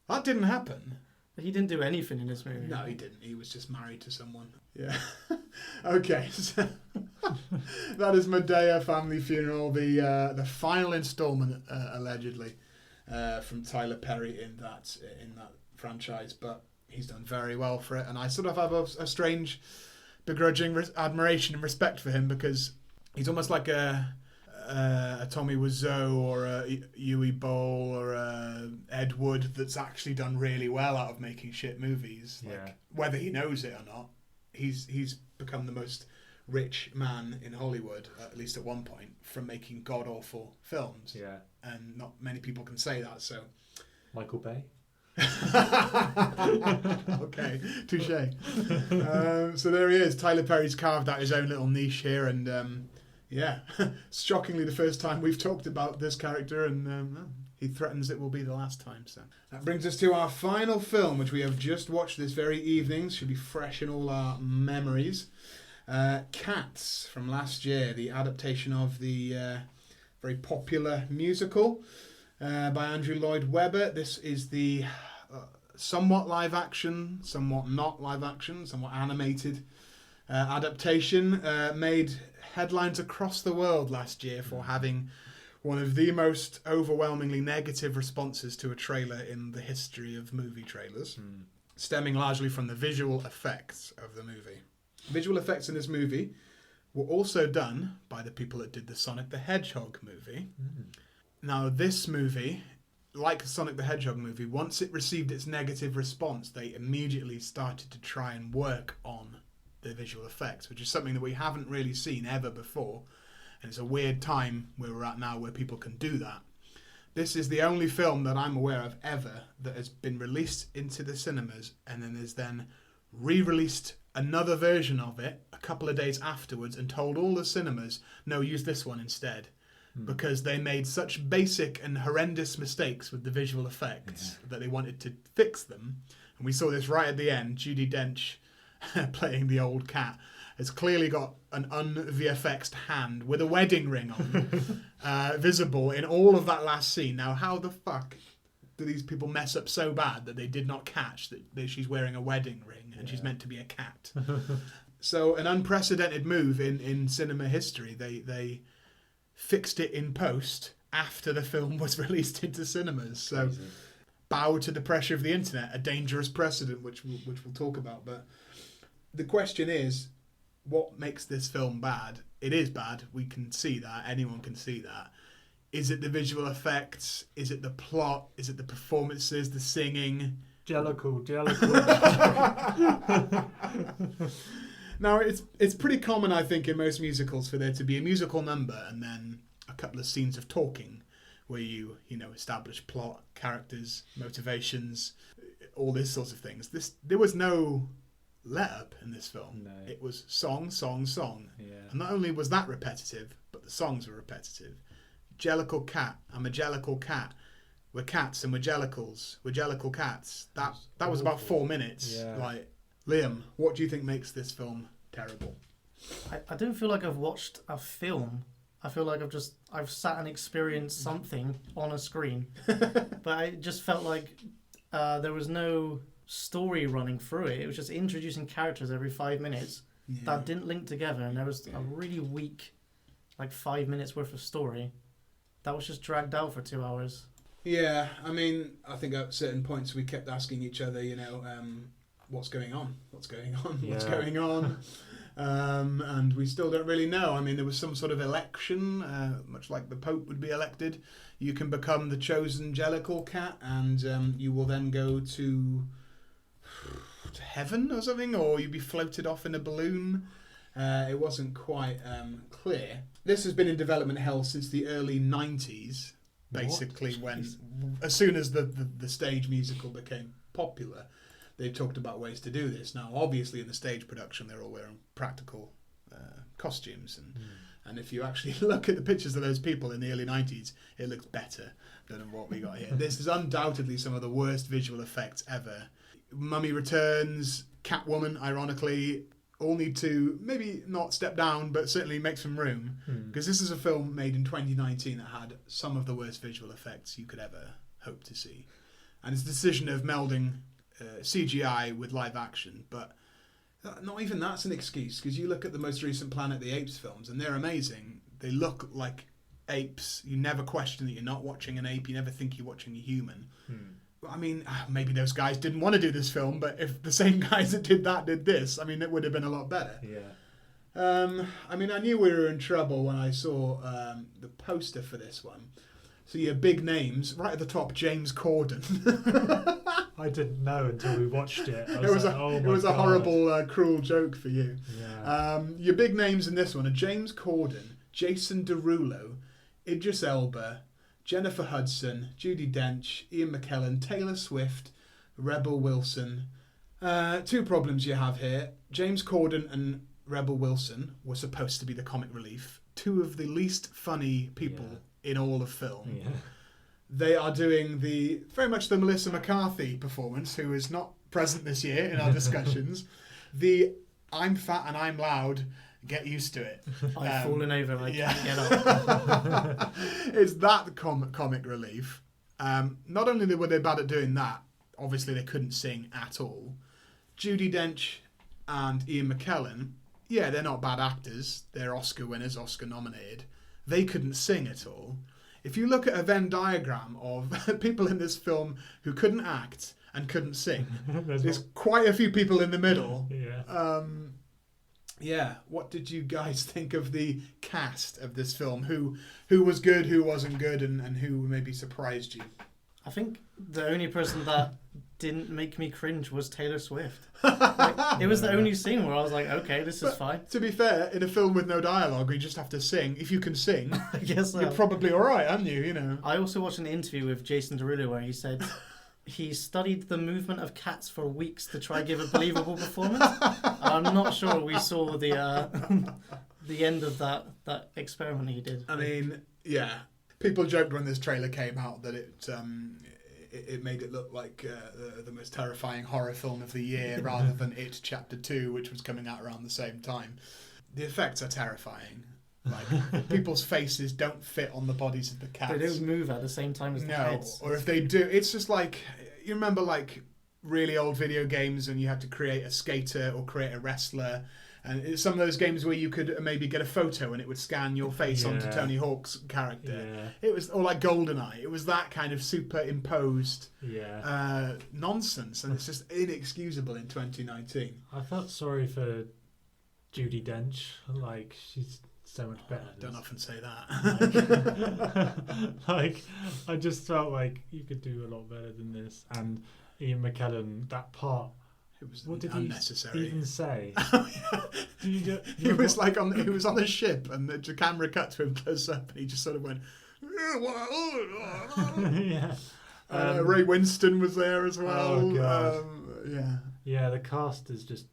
A: That didn't happen.
C: He didn't do anything in this movie.
A: No, he didn't. He was just married to someone. Yeah. Okay. So that is Madea Family Funeral, the final instalment, allegedly, from Tyler Perry in that franchise. But he's done very well for it, and I sort of have a strange, begrudging admiration and respect for him, because he's almost like a Tommy Wiseau or a Yui Bowl or a Ed Wood that's actually done really well out of making shit movies. Like, whether he knows it or not, he's become the most rich man in Hollywood, at least at one point, from making god-awful films.
B: Yeah.
A: And not many people can say that, so...
B: Michael Bay?
A: Okay, touche. So there he is. Tyler Perry's carved out his own little niche here, and... shockingly the first time we've talked about this character, and he threatens it will be the last time. So that brings us to our final film, which we have just watched this very evening. Should be fresh in all our memories. Cats from last year, the adaptation of the very popular musical by Andrew Lloyd Webber. This is the somewhat live action, somewhat not live action, somewhat animated adaptation, made headlines across the world last year for having one of the most overwhelmingly negative responses to a trailer in the history of movie trailers, stemming largely from the visual effects of the movie. Visual effects in this movie were also done by the people that did the Sonic the Hedgehog movie. Now, this movie, like the Sonic the Hedgehog movie, once it received its negative response, they immediately started to try and work on the visual effects, which is something that we haven't really seen ever before, and it's a weird time where we're at now where people can do that. This is the only film that I'm aware of ever that has been released into the cinemas and then is then re-released another version of it a couple of days afterwards and told all the cinemas, no, use this one instead, because they made such basic and horrendous mistakes with the visual effects that they wanted to fix them. And we saw this right at the end. Judi Dench playing the old cat has clearly got an un-VFXed hand with a wedding ring on visible in all of that last scene. Now, how the fuck do these people mess up so bad that they did not catch that she's wearing a wedding ring and she's meant to be a cat? So an unprecedented move in cinema history. They fixed it in post after the film was released into cinemas. So bow to the pressure of the internet, a dangerous precedent, which we'll talk about. But the question is, what makes this film bad? It is bad. We can see that. Anyone can see that. Is it the visual effects? Is it the plot? Is it the performances, the singing?
B: Jellicle.
A: Now, it's pretty common, I think, in most musicals for there to be a musical number and then a couple of scenes of talking where you establish plot, characters, motivations, all this sorts of things. There was no let-up in this film.
B: No.
A: It was song, song, song.
B: Yeah.
A: And not only was that repetitive, but the songs were repetitive. Jellicle cat, I'm a jellicle cat. We're cats and we're jellicles. We're jellicle cats. That was about 4 minutes.
B: Yeah.
A: Like, Liam, what do you think makes this film terrible?
C: I don't feel like I've watched a film. I feel like I've sat and experienced something on a screen. But I just felt like there was no story running through it. It was just introducing characters every 5 minutes that didn't link together, and there was a really weak, 5 minutes worth of story that was just dragged out for 2 hours.
A: Yeah, I mean, I think at certain points we kept asking each other, what's going on? What's going on? What's going on? And we still don't really know. I mean, there was some sort of election, much like the Pope would be elected. You can become the chosen jellicle cat, and you will then go to heaven or something, or you'd be floated off in a balloon. It wasn't quite clear. This has been in development hell since the early 90s, basically, as soon as the stage musical became popular. They talked about ways to do this. Now, obviously, in the stage production, they're all wearing practical costumes. And if you actually look at the pictures of those people in the early 90s, it looks better than what we got here. This is undoubtedly some of the worst visual effects ever. Mummy Returns, Catwoman, ironically, all need to maybe not step down, but certainly make some room. Because this is a film made in 2019 that had some of the worst visual effects you could ever hope to see. And it's the decision of melding CGI with live action, but not even that's an excuse, because you look at the most recent Planet of the Apes films and they're amazing. They look like apes. You never question that you're not watching an ape. You never think you're watching a human. I mean, maybe those guys didn't want to do this film, but if the same guys that did that did this, I mean, it would have been a lot better.
B: Yeah.
A: I mean, I knew we were in trouble when I saw the poster for this one. So your big names, right at the top, James Corden.
B: I didn't know until we watched it.
A: It was a horrible, cruel joke for you.
B: Yeah.
A: Your big names in this one are James Corden, Jason Derulo, Idris Elba, Jennifer Hudson, Judi Dench, Ian McKellen, Taylor Swift, Rebel Wilson. 2 problems you have here. James Corden and Rebel Wilson were supposed to be the comic relief. 2 of the least funny people in all of film.
B: Yeah.
A: They are doing very much the Melissa McCarthy performance, who is not present this year in our discussions. The I'm fat and I'm loud, get used to it.
C: I've fallen over and I can't get up.
A: It's that comic relief. Not only were they bad at doing that, obviously they couldn't sing at all. Judi Dench and Ian McKellen, they're not bad actors. They're Oscar winners, Oscar nominated. They couldn't sing at all. If you look at a Venn diagram of people in this film who couldn't act and couldn't sing, there's quite a few people in the middle.
B: Yeah.
A: What did you guys think of the cast of this film? Who was good, who wasn't good, and who maybe surprised you?
C: I think the only person that didn't make me cringe was Taylor Swift. It was the only scene where I was like, okay, this is fine.
A: To be fair, in a film with no dialogue, you just have to sing. If you can sing,
C: I guess so.
A: You're probably all right, aren't you?
C: I also watched an interview with Jason Derulo where he said he studied the movement of cats for weeks to try and give a believable performance. I'm not sure we saw the end of that experiment he did.
A: I mean, people joked when this trailer came out that it made it look like the most terrifying horror film of the year rather than It Chapter 2, which was coming out around the same time. The effects are terrifying. Like, people's faces don't fit on the bodies of the cats.
C: They don't move at the same time as the heads.
A: Or if they do, it's just like, you remember like really old video games and you had to create a skater or create a wrestler. And it's some of those games where you could maybe get a photo and it would scan your face onto Tony Hawk's character.
B: Yeah.
A: It was, or like GoldenEye. It was that kind of superimposed nonsense, and it's just inexcusable in 2019.
B: I felt sorry for Judi Dench. Like, she's so much better.
A: Don't often say that.
B: Like, I just felt like you could do a lot better than this. And Ian McKellen, that part
A: It was
B: What did
A: unnecessary.
B: he even say?
A: He was like he was on a ship, and the camera cut to him close up, and he just sort of went.
B: Yeah.
A: Ray Winston was there as well.
B: Oh God.
A: Yeah,
B: the cast is just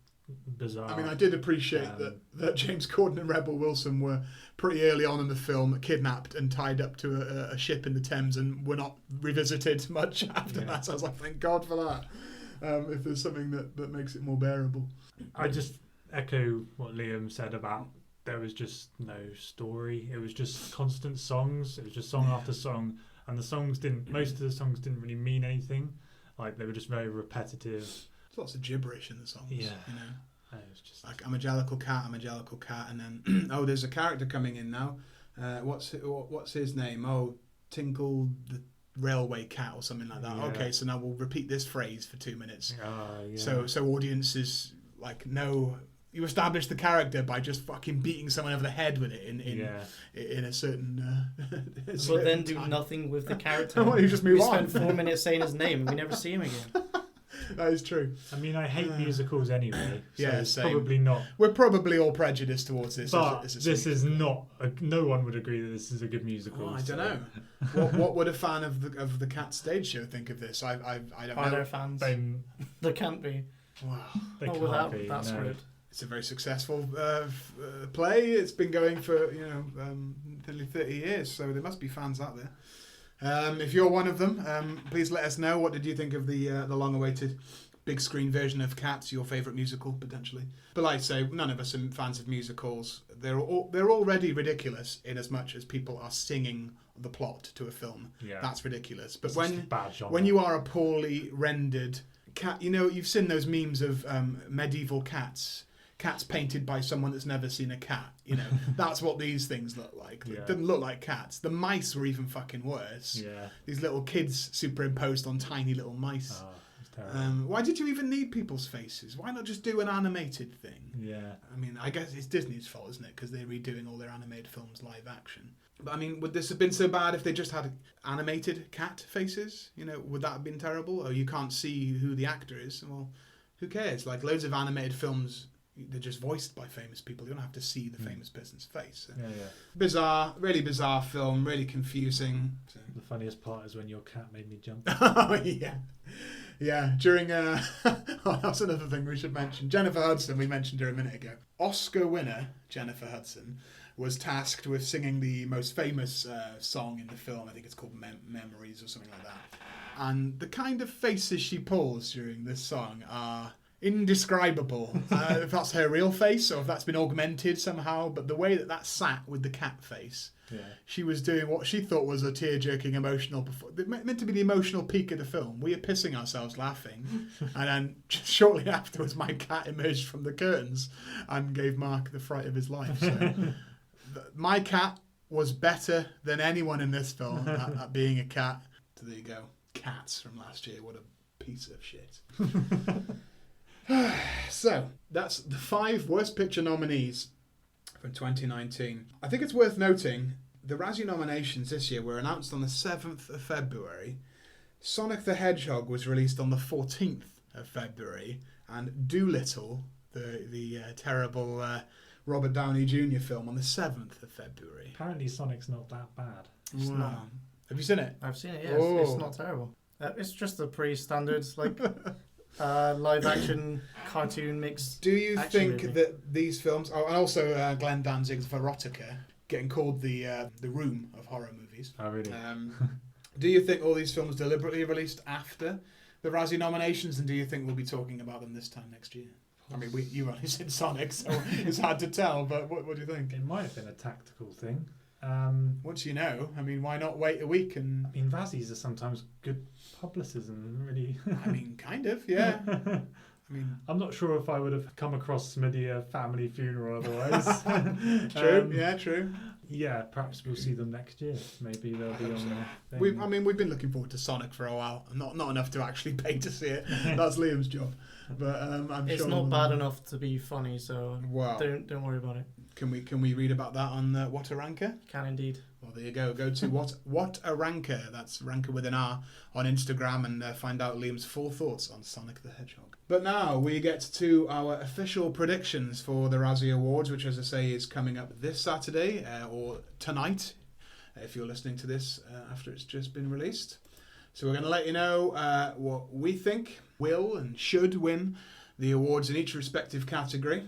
B: bizarre.
A: I mean, I did appreciate that James Corden and Rebel Wilson were pretty early on in the film kidnapped and tied up to a ship in the Thames and were not revisited much after that. So I was like, thank God for that. If there's something that makes it more bearable.
B: I just echo what Liam said about there was just no story. It was just constant songs. It was just song after song. And most of the songs didn't really mean anything. Like, they were just very repetitive.
A: There's lots of gibberish in the songs. Yeah. You know?
B: It was just
A: like, I'm a jellicle cat, and then, oh, there's a character coming in now. What's his name? Oh, Tinkle the Railway Cat or something like that. Yeah. Okay, so now we'll repeat this phrase for 2 minutes. So audiences, like, no... You establish the character by just fucking beating someone over the head with it in a certain.
C: But then do nothing with the character.
A: Why don't you just move on?
C: We spend 4 minutes saying his name and we never see him again.
A: That is true.
B: I mean, I hate musicals anyway. So
A: yeah,
B: it's
A: same.
B: Probably not.
A: We're probably all prejudiced towards this.
B: But this is not. No one would agree that this is a good musical.
A: Oh, I don't know. What would a fan of the Cat stage show think of this? I don't know.
C: Are there fans? There can't be.
A: Wow.
B: They can't
C: without
B: be.
C: That script.
A: It's a very successful play. It's been going for nearly 30 years, so there must be fans out there. If you're one of them, please let us know. What did you think of the long-awaited big screen version of Cats? Your favourite musical potentially? But like I say, none of us are fans of musicals. They're already ridiculous in as much as people are singing the plot to a film. Yeah, that's ridiculous. But when you are a poorly rendered cat, you've seen those memes of medieval cats painted by someone that's never seen a cat. That's what these things look like. Yeah. It didn't look like cats. The mice were even fucking worse. Yeah. These little kids superimposed on tiny little mice. Oh, it's terrible. Why did you even need people's faces? Why not just do an animated thing? Yeah. I mean, I guess it's Disney's fault, isn't it? Because they're redoing all their animated films live action. But I mean, would this have been so bad if they just had animated cat faces? Would that have been terrible? Oh, you can't see who the actor is. Well, who cares? Like, loads of animated films, they're just voiced by famous people. You don't have to see the famous person's face. So. Yeah. Bizarre, really bizarre film, really confusing. So.
B: The funniest part is when your cat made me jump.
A: Oh, yeah. Yeah, during... that's another thing we should mention. Jennifer Hudson, we mentioned her a minute ago. Oscar winner, Jennifer Hudson, was tasked with singing the most famous song in the film. I think it's called Memories or something like that. And the kind of faces she pulls during this song are... indescribable. If that's her real face or if that's been augmented somehow, but the way that sat with the cat face, she was doing what she thought was a tear-jerking emotional meant to be the emotional peak of the film. We are pissing ourselves laughing, and then just shortly afterwards my cat emerged from the curtains and gave Mark the fright of his life. So my cat was better than anyone in this film at being a cat. So there you go. Cats from last year. What a piece of shit. So, that's the 5 Worst Picture nominees for 2019. I think it's worth noting, the Razzie nominations this year were announced on the 7th of February. Sonic the Hedgehog was released on the 14th of February. And Doolittle, the terrible Robert Downey Jr. film, on the 7th of February.
B: Apparently Sonic's not that bad.
A: It's not. Have you seen it?
C: I've seen it, yeah. It's not terrible. It's just a pretty standard, like... live action cartoon mix.
A: Do you think that these films, and also Glenn Danzig's Verotica, getting called the Room of horror movies?
B: Oh, really?
A: Do you think all these films deliberately released after the Razzie nominations, and do you think we'll be talking about them this time next year? I mean, you only said Sonic, so it's hard to tell, but what do you think?
B: It might have been a tactical thing.
A: Once you know, I mean, why not wait a week and...
B: I mean, Razzies are sometimes good publicism, really.
A: I mean, kind of, yeah. I mean,
B: I'm not sure if I would have come across Madea Family Funeral otherwise.
A: True, true.
B: Yeah, perhaps we'll see them next year. Maybe they'll be on there.
A: We've been looking forward to Sonic for a while. Not enough to actually pay to see it. That's Liam's job. But I'm
C: it's
A: sure
C: not bad enough to be funny, so don't worry about it.
A: Can we read about that on What a Ranker?
C: Can indeed.
A: Well, Well, there you go. Go to what a ranker. That's ranker with an R on Instagram and find out Liam's full thoughts on Sonic the Hedgehog. But now we get to our official predictions for the Razzie Awards, which, as I say, is coming up this Saturday or tonight, if you're listening to this after it's just been released. So we're going to let you know what we think will and should win the awards in each respective category.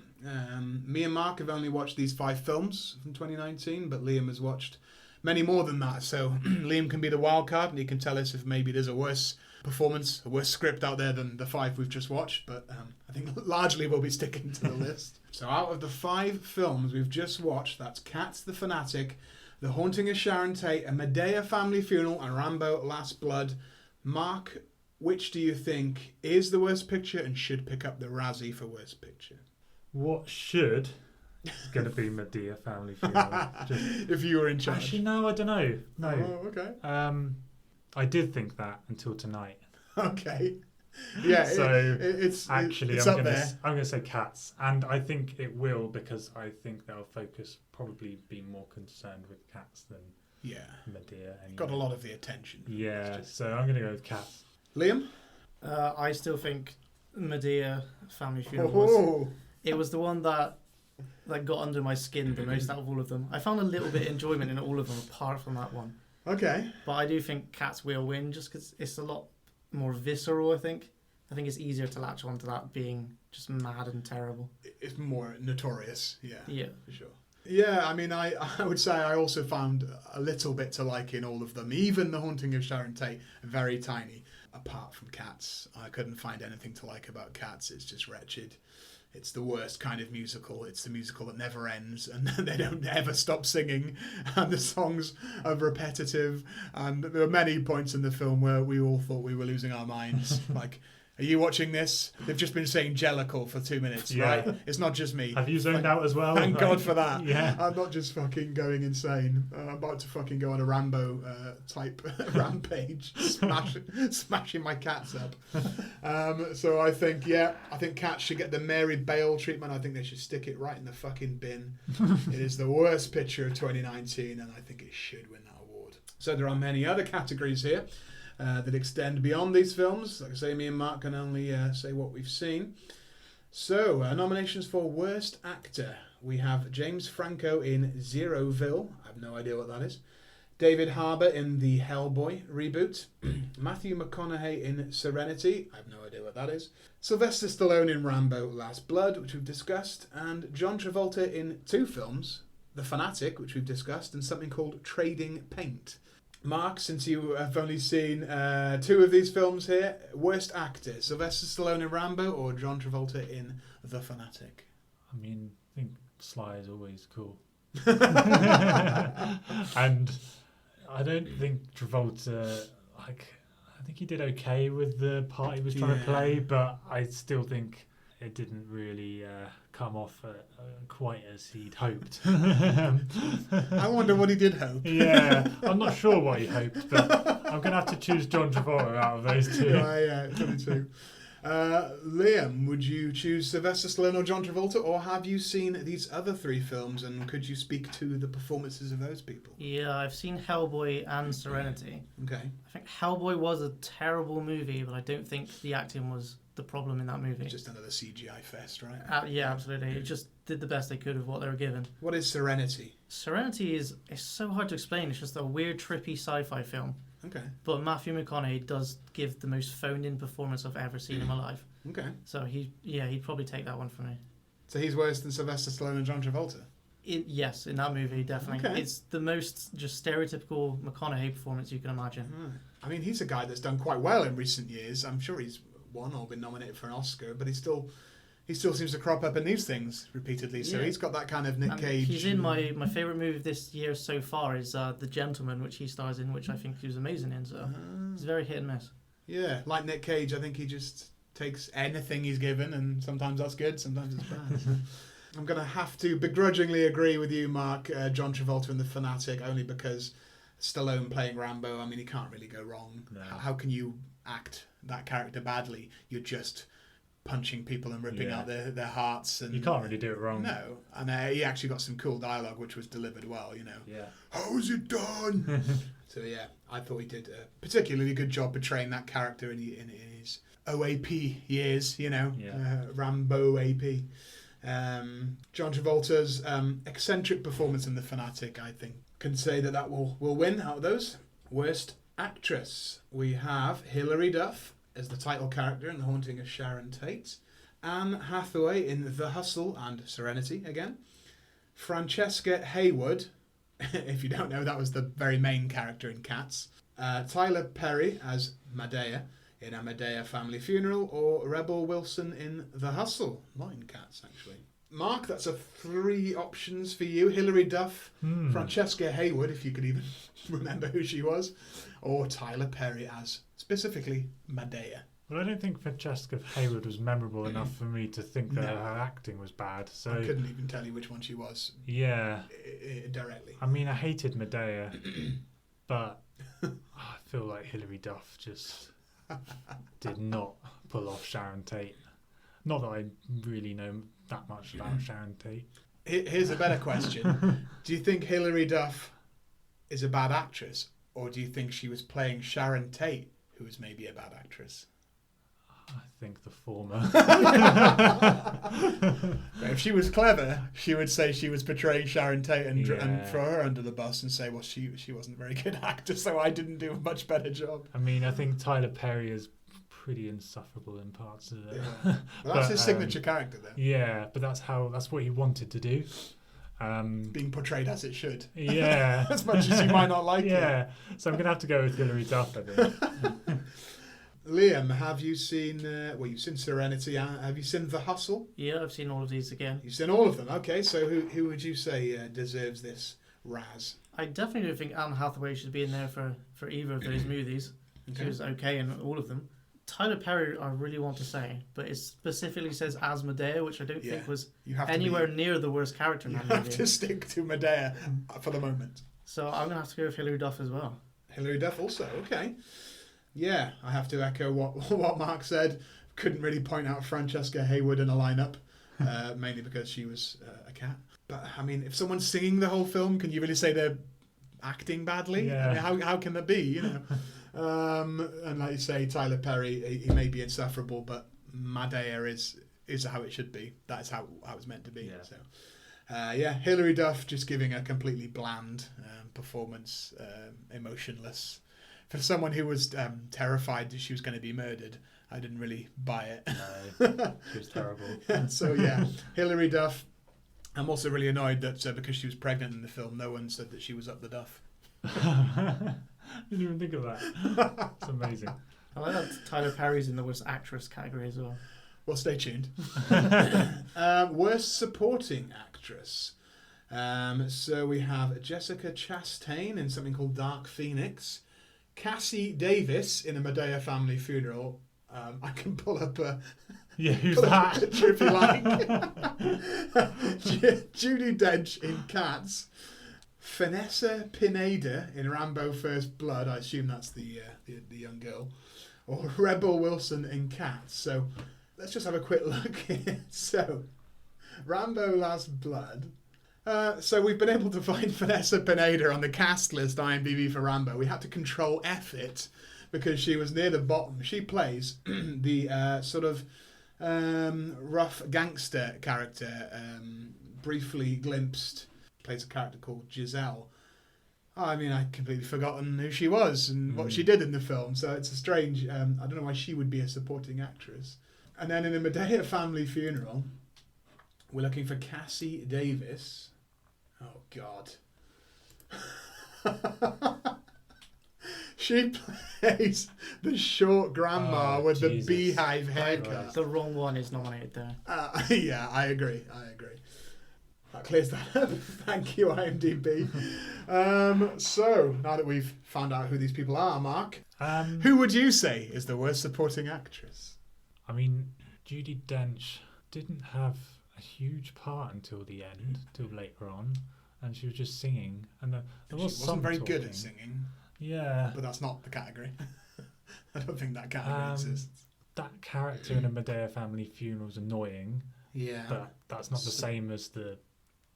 A: Me and Mark have only watched these 5 films from 2019, but Liam has watched many more than that. So Liam can be the wild card, and he can tell us if maybe there's a worse performance, a worse script out there than the 5 we've just watched. But I think largely we'll be sticking to the list. So out of the 5 films we've just watched, that's Cats, The Fanatic, The Haunting of Sharon Tate, A Madea Family Funeral, and Rambo Last Blood. Mark, which do you think is the worst picture and should pick up the Razzie for worst picture?
B: What should is going to be Madea Family Funeral.
A: If you were in charge.
B: Actually, no, I don't know. No.
A: Oh, okay.
B: I did think that until tonight.
A: Okay. Yeah,
B: so
A: it's
B: I'm
A: up there.
B: going to say Cats, and I think it will because I think they'll probably be more concerned with Cats than Madea. Anyway.
A: Got a lot of the attention.
B: Yeah, so I'm going to go with Cats.
A: Liam?
C: I still think Madea Family Funeral it was the one that got under my skin the most out of all of them. I found a little bit of enjoyment in all of them apart from that one.
A: Okay.
C: But I do think Cats will win just because it's a lot more visceral, I think. I think it's easier to latch on to that being just mad and terrible.
A: It's more notorious,
C: Yeah.
A: For sure. Yeah, I mean, I would say I also found a little bit to like in all of them. Even The Haunting of Sharon Tate, very tiny. Apart from Cats, I couldn't find anything to like about Cats. It's just wretched. It's the worst kind of musical. It's the musical that never ends and they don't ever stop singing. And the songs are repetitive. And there are many points in the film where we all thought we were losing our minds. Like, are you watching this? They've just been saying Jellicle for 2 minutes, right? It's not just me.
B: Have you zoned out as well?
A: Thank God for that.
B: Yeah.
A: I'm not just fucking going insane. I'm about to fucking go on a Rambo type rampage, smashing my cats up. So I think cats should get the Mary Bale treatment. I think they should stick it right in the fucking bin. It is the worst picture of 2019, and I think it should win that award. So there are many other categories here that extend beyond these films. Like I say, me and Mark can only say what we've seen. So, nominations for Worst Actor. We have James Franco in Zeroville. I have no idea what that is. David Harbour in the Hellboy reboot. Matthew McConaughey in Serenity. I have no idea what that is. Sylvester Stallone in Rambo Last Blood, which we've discussed. And John Travolta in 2 films. The Fanatic, which we've discussed, and something called Trading Paint. Mark, since you have only seen 2 of these films here, worst actor, Sylvester Stallone in Rambo or John Travolta in The Fanatic?
B: I mean, I think Sly is always cool. And I don't think Travolta, I think he did okay with the part he was trying to play, but I still think it didn't really come off quite as he'd hoped.
A: I wonder what he did hope.
B: Yeah, I'm not sure what he hoped, but I'm going to have to choose John Travolta out of those 2.
A: Yeah, 22. Liam, would you choose Sylvester Stallone or John Travolta, or have you seen these other 3 films, and could you speak to the performances of those people?
C: Yeah, I've seen Hellboy and Serenity.
A: Okay.
C: I think Hellboy was a terrible movie, but I don't think the acting was the problem in that movie.
A: Just another CGI fest, right?
C: Yeah, absolutely. It just did the best they could with what they were given.
A: What is Serenity?
C: Serenity it's so hard to explain. It's just a weird, trippy sci-fi film.
A: Okay.
C: But Matthew McConaughey does give the most phoned-in performance I've ever seen in my life.
A: Okay.
C: So he'd probably take that one from me.
A: So he's worse than Sylvester Stallone and John Travolta?
C: Yes, in that movie, definitely.
A: Okay.
C: It's the most just stereotypical McConaughey performance you can imagine.
A: Right. I mean, he's a guy that's done quite well in recent years. I'm sure he's won or been nominated for an Oscar, but he still seems to crop up in these things repeatedly. So he's got that kind of Nick Cage.
C: He's in my favourite movie of this year so far is The Gentleman, which he stars in, which I think he was amazing in. So it's very hit and miss. Yeah,
A: like Nick Cage, I think he just takes anything he's given, and sometimes that's good, sometimes it's bad. I'm going to have to begrudgingly agree with you, Mark. John Travolta in The Fanatic, only because Stallone playing Rambo, I mean, he can't really go wrong.
B: No.
A: How can you act that character badly? You're just punching people and ripping out their hearts. And
B: you can't really do it wrong.
A: No, and he actually got some cool dialogue, which was delivered well.
B: Yeah.
A: How is it done? So yeah, I thought he did a particularly good job portraying that character in his OAP years. Rambo AP. John Travolta's eccentric performance in The Fanatic, I think, can say that will win out of those. Worst actress, we have Hilary Duff as the title character in The Haunting of Sharon Tate, Anne Hathaway in The Hustle and Serenity again, Francesca Hayward, if you don't know, that was the very main character in Cats, Tyler Perry as Madea in A Madea Family Funeral, or Rebel Wilson in The Hustle, not in Cats actually. Mark, that's 3 options for you. Hilary Duff, Francesca Hayward, if you could even remember who she was, or Tyler Perry as, specifically, Madea.
B: Well, I don't think Francesca Hayward was memorable enough for me to think that her acting was bad. So
A: I couldn't even tell you which one she was.
B: Yeah.
A: Directly.
B: I mean, I hated Madea, but I feel like Hilary Duff just did not pull off Sharon Tate. Not that I really know that much about Sharon Tate.
A: Here's a better question. Do you think Hilary Duff is a bad actress, or do you think she was playing Sharon Tate, who is maybe a bad actress?
B: I think the former.
A: If she was clever, she would say she was portraying Sharon Tate and throw her under the bus and say, well, she wasn't a very good actor, so I didn't do a much better job.
B: I mean, I think Tyler Perry is pretty insufferable in parts of it.
A: Yeah. Well, that's his signature character, though.
B: Yeah, but that's what he wanted to do.
A: Being portrayed as it should.
B: Yeah.
A: As much as you might not like it.
B: Yeah. So I'm going to have to go with Hilary Duff, I think.
A: Liam, have you seen... you've seen Serenity. Have you seen The Hustle?
C: Yeah, I've seen all of these again.
A: You've seen all of them. Okay, so who would you say deserves this Raz?
C: I definitely don't think Anne Hathaway should be in there for either of those movies.
A: Okay.
C: She was okay in all of them. Tyler Perry, I really want to say, but it specifically says as Madea, which I don't think was anywhere near the worst character in that movie.
A: You have to stick to Madea for the moment.
C: So I'm going to have to go with Hilary Duff as well.
A: Hilary Duff also, okay. Yeah, I have to echo what Mark said. Couldn't really point out Francesca Hayward in a lineup, mainly because she was a cat. But, I mean, if someone's singing the whole film, can you really say they're acting badly?
B: Yeah.
A: I mean, how can that be, and like you say, Tyler Perry, he may be insufferable, but Madea is how it should be. That is how it's meant to be.
B: Yeah.
A: So, Hilary Duff just giving a completely bland performance, emotionless. For someone who was terrified that she was going to be murdered, I didn't really buy it.
B: No, she was terrible.
A: So, Hilary Duff. I'm also really annoyed that because she was pregnant in the film, no one said that she was up the duff.
B: Didn't even think of that. It's amazing.
C: I like that Tyler Perry's in the worst actress category as well.
A: Well, stay tuned. Worst supporting actress. So we have Jessica Chastain in something called Dark Phoenix. Cassie Davis in A Madea Family Funeral. I can pull up a...
B: Yeah, who's that?
A: Picture if you like. Judi Dench in Cats. Vanessa Pineda in Rambo First Blood. I assume that's the young girl. Or Rebel Wilson in Cats. So let's just have a quick look here. So, Rambo Last Blood. So we've been able to find Vanessa Pineda on the cast list, IMDb, for Rambo. We had to control F it because she was near the bottom. She plays the sort of rough gangster character, briefly glimpsed. Plays a character called Giselle. I mean, I'd completely forgotten who she was and what she did in the film, so it's a strange... I don't know why she would be a supporting actress. And then in A Madea Family Funeral, we're looking for Cassie Davis. Oh, God. She plays the short grandma with
B: Jesus.
A: the beehive haircut.
C: The wrong one is nominated there.
A: Yeah, I agree. That clears that up. Thank you, IMDb. So, now that we've found out who these people are, Mark, who would you say is the worst supporting actress?
B: I mean, Judi Dench didn't have a huge part until the end, till later on, and she was just singing. And there was
A: she wasn't very
B: talking.
A: good at singing.
B: Yeah.
A: But that's not the category. I don't think that category exists.
B: that character in a Madea family funeral is annoying,
A: Yeah.
B: but that's not the same as the...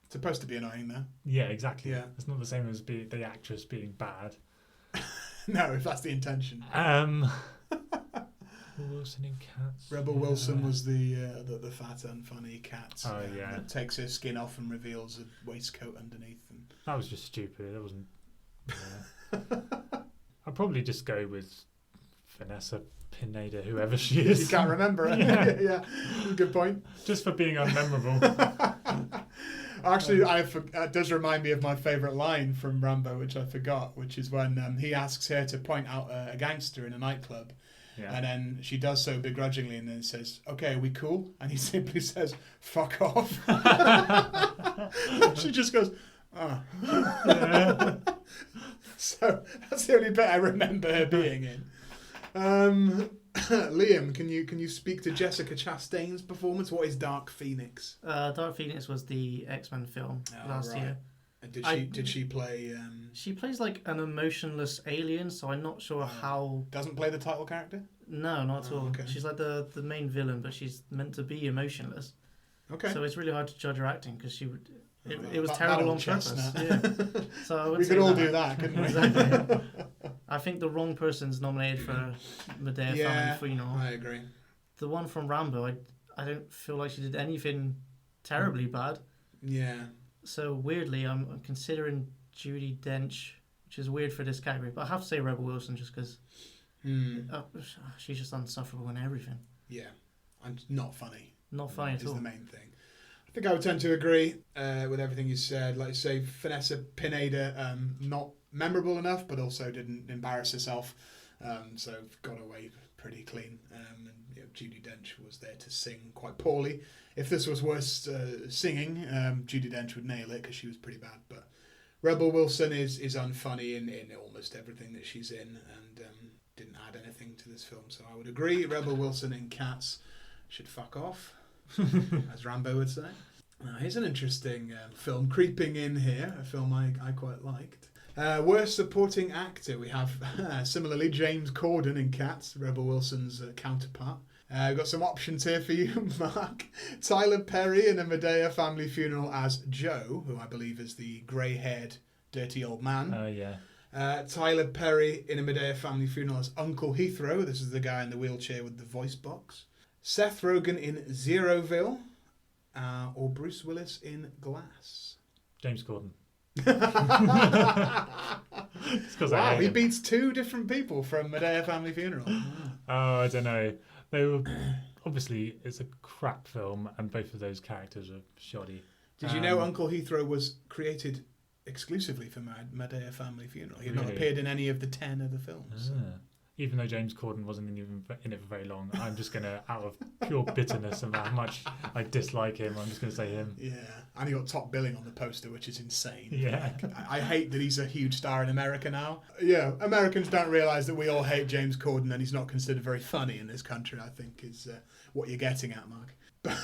A: It's supposed to be annoying, though.
B: Yeah, exactly.
A: Yeah.
B: It's not the same as the actress being bad.
A: No, if that's the intention.
B: Wilson in Cats.
A: Rebel Wilson was the fat, unfunny cat.
B: Oh, yeah.
A: That takes her skin off and reveals a waistcoat underneath. And...
B: That was just stupid. That wasn't... Yeah. I'd probably just go with Vanessa Pineda, whoever she is.
A: You can't remember it. Yeah. Good point.
B: Just for being unmemorable.
A: Actually, it does remind me of my favourite line from Rambo, which I forgot, which is when he asks her to point out a gangster in a nightclub.
B: Yeah.
A: And then she does so begrudgingly and then says, "Okay, are we cool?" And he simply says, "Fuck off." She just goes, "Oh."
B: Yeah.
A: So that's the only bit I remember her being in. Liam, can you speak to Jessica Chastain's performance? What is Dark Phoenix?
C: Dark Phoenix was the X-Men film last year.
A: Did she play?
C: She plays like an emotionless alien, so I'm not sure how.
A: Doesn't play the title character?
C: No, not at all.
A: Okay.
C: She's like the main villain, but she's meant to be emotionless.
A: Okay.
C: So it's really hard to judge her acting because she would. It was
A: That
C: terrible on
A: old
C: purpose.
A: chestnut.
C: Yeah. So I would
A: We
C: say
A: could all
C: that.
A: do that, couldn't we?
C: Exactly. I think the wrong person's nominated for Madea
A: Yeah,
C: Family Funeral.
A: I agree.
C: The one from Rambo, I don't feel like she did anything terribly bad.
A: Yeah.
C: So weirdly, I'm considering Judi Dench, which is weird for this category. But I have to say Rebel Wilson just because she's just unsufferable in everything.
A: Yeah. And not funny.
C: Not funny at all.
A: Is the main thing. I think I would tend to agree with everything you said. Like I say, Vanessa Pineda, not memorable enough, but also didn't embarrass herself. So got away pretty clean. And Judi Dench was there to sing quite poorly. If this was worse singing, Judi Dench would nail it because she was pretty bad. But Rebel Wilson is unfunny in almost everything that she's in, and didn't add anything to this film. So I would agree. Rebel Wilson in Cats should fuck off. As Rambo would say. Here's an interesting film creeping in here, a film I quite liked. Worst supporting actor, we have similarly James Corden in Cats, Rebel Wilson's counterpart. We've got some options here for you, Mark. Tyler Perry in a Madea family funeral as Joe, who I believe is the grey-haired, dirty old man.
B: Oh, yeah.
A: Tyler Perry in a Madea family funeral as Uncle Heathrow. This is the guy in the wheelchair with the voice box. Seth Rogen in Zeroville, or Bruce Willis in Glass.
B: James Corden.
A: Wow, he beats two different people from Madea Family Funeral.
B: Oh, I don't know. They were obviously it's a crap film, and both of those characters are shoddy.
A: Did you know Uncle Heathrow was created exclusively for Madea Family Funeral? He had not
B: Really?
A: appeared in any of the 10 other films.
B: Even though James Corden wasn't in it for very long, I'm just going to, out of pure bitterness about how much I dislike him, I'm just going to say him.
A: Yeah, and he got top billing on the poster, which is insane.
B: Yeah.
A: I hate that he's a huge star in America now. Yeah, Americans don't realise that we all hate James Corden and he's not considered very funny in this country, I think, is what you're getting at, Mark. But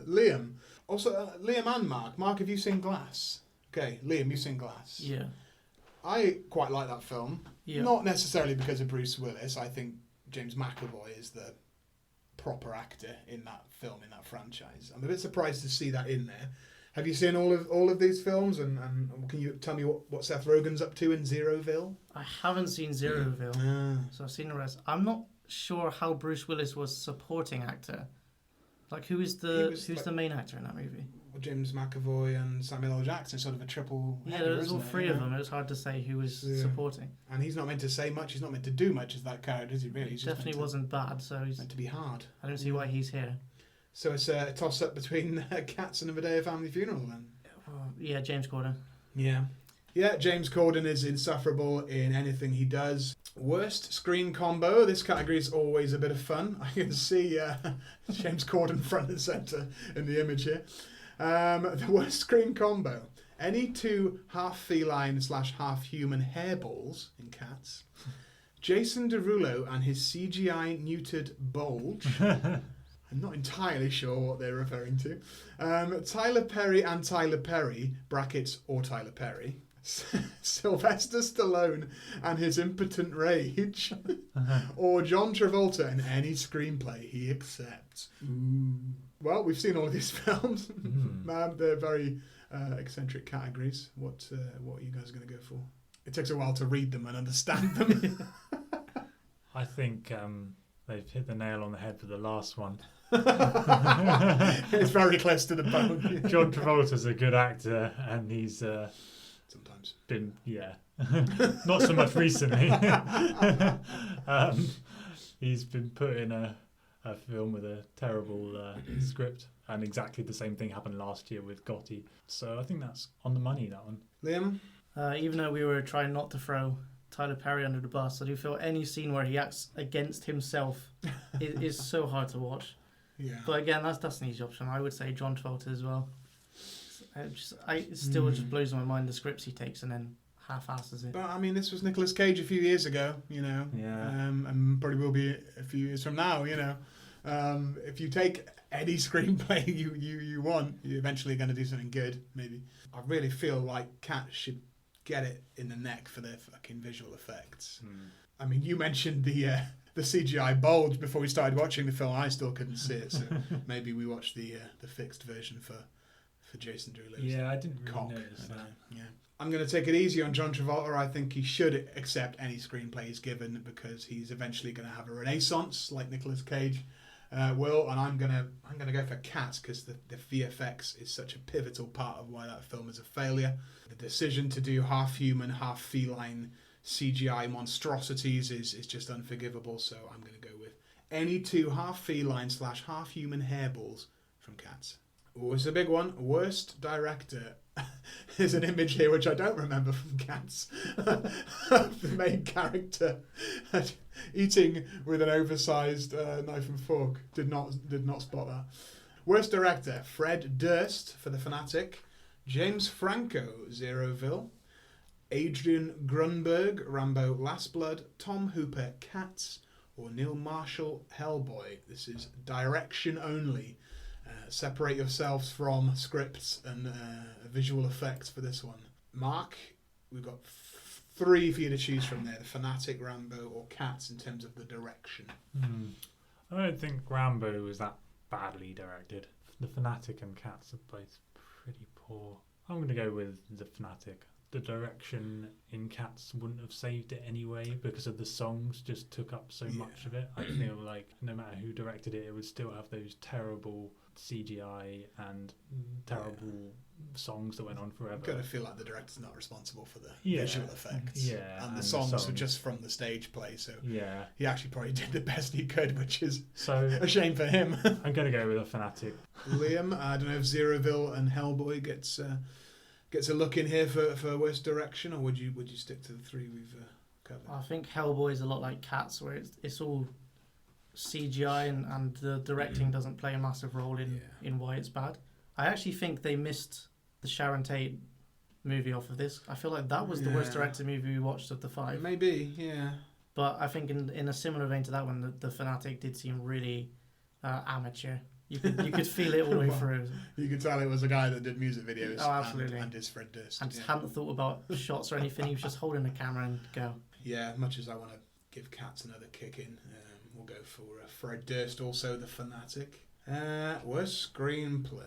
A: Liam. Also, Liam and Mark. Mark, have you seen Glass? Okay, Liam, you've seen Glass.
C: Yeah.
A: I quite like that film.
C: Yeah.
A: Not necessarily because of Bruce Willis. I think James McAvoy is the proper actor in that film, in that franchise. I'm a bit surprised to see that in there. Have you seen all of these films? And can you tell me what Seth Rogen's up to in Zeroville?
C: I haven't seen Zeroville, so I've seen the rest. I'm not sure how Bruce Willis was supporting actor. Like, who's the main actor in that movie?
A: James McAvoy and Samuel L. Jackson, sort of a triple.
C: Yeah, there was all three of them. It was hard to say who was supporting.
A: And he's not meant to say much. He's not meant to do much as that character, is he? Really, he's
C: Definitely wasn't bad. So he's
A: meant to be hard.
C: I don't see why he's here.
A: So it's a toss up between Cats and a Madea Family Funeral, then.
C: Yeah, James Corden.
A: Yeah, James Corden is insufferable in anything he does. Worst screen combo. This category is always a bit of fun. I can see James Corden front and centre in the image here. The worst screen combo. Any two half feline / half human hairballs in Cats. Jason Derulo and his CGI neutered bulge. I'm not entirely sure what they're referring to. Tyler Perry and Tyler Perry, brackets or Tyler Perry. Sylvester Stallone and his impotent rage, or John Travolta in any screenplay he accepts. Well, we've seen all of these films. They're very eccentric categories. What are you guys going to go for? It takes a while to read them and understand them.
B: I think they've hit the nail on the head for the last one.
A: It's very close to the bone.
B: John Travolta's a good actor, and he's
A: sometimes
B: been not so much recently. He's been put in a film with a terrible script, and exactly the same thing happened last year with Gotti. So I think that's on the money, that one.
A: Liam?
C: Even though we were trying not to throw Tyler Perry under the bus, I do feel any scene where he acts against himself is so hard to watch.
A: Yeah.
C: But again, that's an easy option. I would say John Travolta as well. It still just blows my mind the scripts he takes and then half-asses it.
A: But I mean, this was Nicolas Cage a few years ago,
B: Yeah.
A: and probably will be a few years from now, If you take any screenplay you want, you're eventually going to do something good, maybe. I really feel like Cats should get it in the neck for their fucking visual effects. I mean, you mentioned the CGI bulge before we started watching the film. I still couldn't see it, so maybe we watched the fixed version for Jason Derulo's.
B: Yeah, I didn't really
A: cock.
B: notice that.
A: Yeah. I'm going to take it easy on John Travolta. I think he should accept any screenplay he's given because he's eventually going to have a renaissance like Nicolas Cage will. And I'm going to go for Cats because the VFX is such a pivotal part of why that film is a failure. The decision to do half human, half feline CGI monstrosities is just unforgivable. So I'm going to go with any two half feline / half human hairballs from Cats. Oh, it's a big one. Worst director. There's an image here which I don't remember from Cats. The main character eating with an oversized knife and fork. Did not spot that. Worst director: Fred Durst for The Fanatic, James Franco, Zeroville, Adrian Grunberg, Rambo: Last Blood, Tom Hooper, Cats, or Neil Marshall, Hellboy. This is direction only. Separate yourselves from scripts and visual effects for this one. Mark, we've got 3 for you to choose from there: The Fanatic, Rambo, or Cats in terms of the direction.
B: I don't think Rambo was that badly directed. The Fanatic and Cats are both pretty poor. I'm going to go with The Fanatic. The direction in Cats wouldn't have saved it anyway because of the songs just took up so much of it. I feel like no matter who directed it, it would still have those terrible CGI and terrible songs that went on forever.
A: I've got to feel like the director's not responsible for the
B: Yeah.
A: visual effects.
B: Yeah,
A: And the songs were just from the stage play, so
B: Yeah.
A: he actually probably did the best he could, which is
B: So
A: a shame for him.
B: I'm going to go with a Fanatic.
A: Liam, I don't know if Zeroville and Hellboy gets a look in here for worst direction, or would you stick to the 3 we've covered?
C: I think Hellboy is a lot like Cats, where it's all CGI and the directing doesn't play a massive role in why it's bad. I actually think they missed the Sharon Tate movie off of this. I feel like that was the worst directed movie we watched of the 5.
A: Maybe, yeah.
C: But I think in a similar vein to that one, the Fanatic did seem really amateur. You could feel it all the way through.
A: You could tell it was a guy that did music videos.
C: Oh, absolutely.
A: And his Fred Durst.
C: And just hadn't thought about shots or anything. He was just holding the camera and go.
A: Yeah, much as I want to give Cats another kick in, we'll go for Fred Durst, also The Fanatic. Worst screenplay.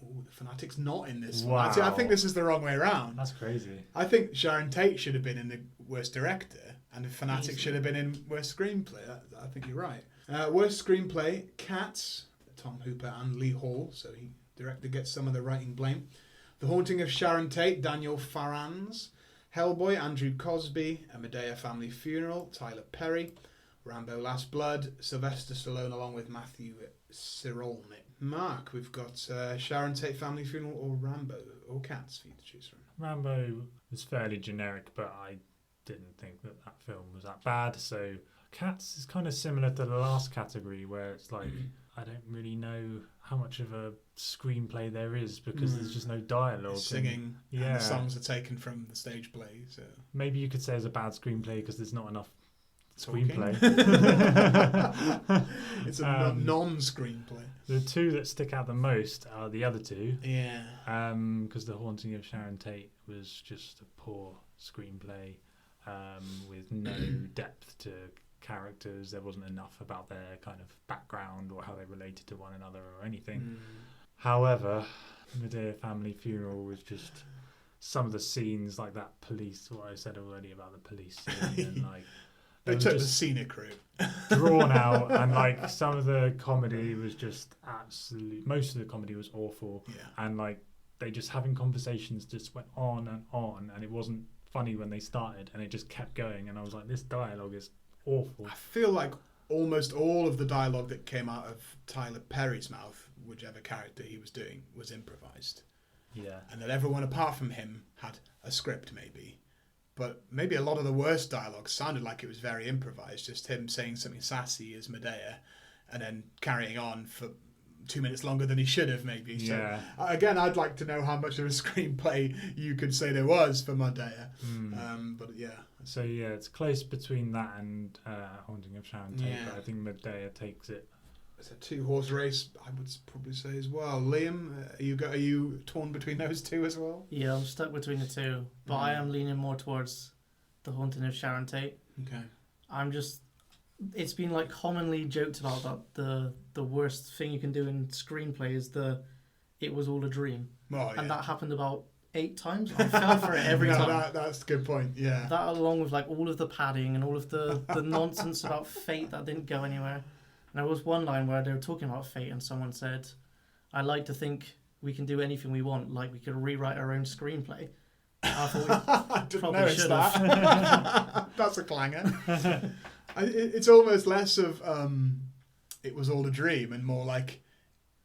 A: Ooh, The Fanatic's not in this one. I think this is the wrong way around.
B: That's crazy.
A: I think Sharon Tate should have been in the worst director, and The Fanatic
C: Easy.
A: should have been in worst screenplay. I think you're right. Worst screenplay: Cats, Tom Hooper and Lee Hall, so he director gets some of the writing blame. The Haunting of Sharon Tate, Daniel Farrands. Hellboy, Andrew Cosby. A Madea Family Funeral, Tyler Perry. Rambo: Last Blood, Sylvester Stallone along with Matthew Cyrolnik. Mark, we've got Sharon Tate Family Funeral or Rambo or Cats for you to choose from.
B: Rambo was fairly generic, but I didn't think that film was that bad. So Cats is kind of similar to the last category where it's like I don't really know how much of a screenplay there is because there's just no dialogue.
A: It's singing, and the songs are taken from the stage play. So
B: maybe you could say it's a bad screenplay because there's not enough
A: talking.
B: Screenplay.
A: It's a non-screenplay.
B: The 2 that stick out the most are the other 2.
A: Yeah.
B: Because The Haunting of Sharon Tate was just a poor screenplay with no depth to characters. There wasn't enough about their kind of background or how they related to one another or anything. However, Madea family funeral was just some of the scenes, like that police, what I said already about the police scene, and like
A: they took the scenic route,
B: drawn out, and like some of the comedy was just most of the comedy was awful, and like they just having conversations just went on, and it wasn't funny when they started, and it just kept going, and I was like, this dialogue is awful.
A: I feel like almost all of the dialogue that came out of Tyler Perry's mouth, whichever character he was doing, was improvised.
B: Yeah.
A: And that everyone apart from him had a script, maybe. But maybe a lot of the worst dialogue sounded like it was very improvised, just him saying something sassy as Madea and then carrying on for 2 minutes longer than he should have, maybe.
B: Yeah.
A: So, again, I'd like to know how much of a screenplay you could say there was for Madea. But yeah.
B: So yeah, it's close between that and Haunting of Sharon Tate, but I think Madea takes it.
A: It's a 2-horse race, I would probably say as well. Liam, are you torn between those two as well?
C: Yeah, I'm stuck between the two, but I am leaning more towards The Haunting of Sharon Tate.
A: Okay.
C: It's been like commonly joked about that the worst thing you can do in screenplay is it was all a dream.
A: Oh, yeah.
C: And that happened about 8 times. I fell for it every time.
A: That's a good point, yeah.
C: That along with like all of the padding and all of the nonsense about fate that didn't go anywhere. And there was one line where they were talking about fate and someone said, I like to think we can do anything we want, like we could rewrite our own screenplay. I thought we probably should have.
A: That's a clanger. It's almost less of it was all a dream and more like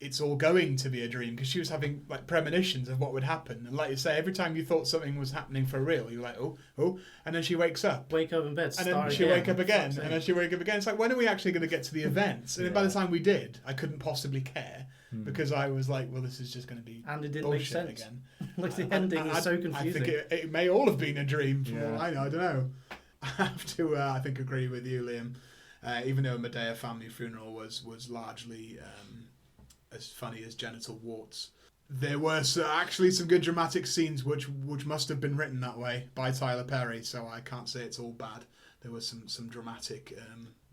A: it's all going to be a dream, because she was having like premonitions of what would happen, and like you say, every time you thought something was happening for real, you're like, oh, and then she wakes up,
C: wake up in bed,
A: and then she wake up again, and then she wake up again. It's like, when are we actually going to get to the events? And by the time we did, I couldn't possibly care, because I was like, well, this is just going to be
C: and it didn't make sense
A: again.
C: Like the ending was so confusing.
A: I think it may all have been a dream from all I know. I don't know. I have to I think agree with you, Liam. Even though Madea family funeral was largely as funny as genital warts, there were actually some good dramatic scenes which must have been written that way by Tyler Perry, so I can't say it's all bad. There was some dramatic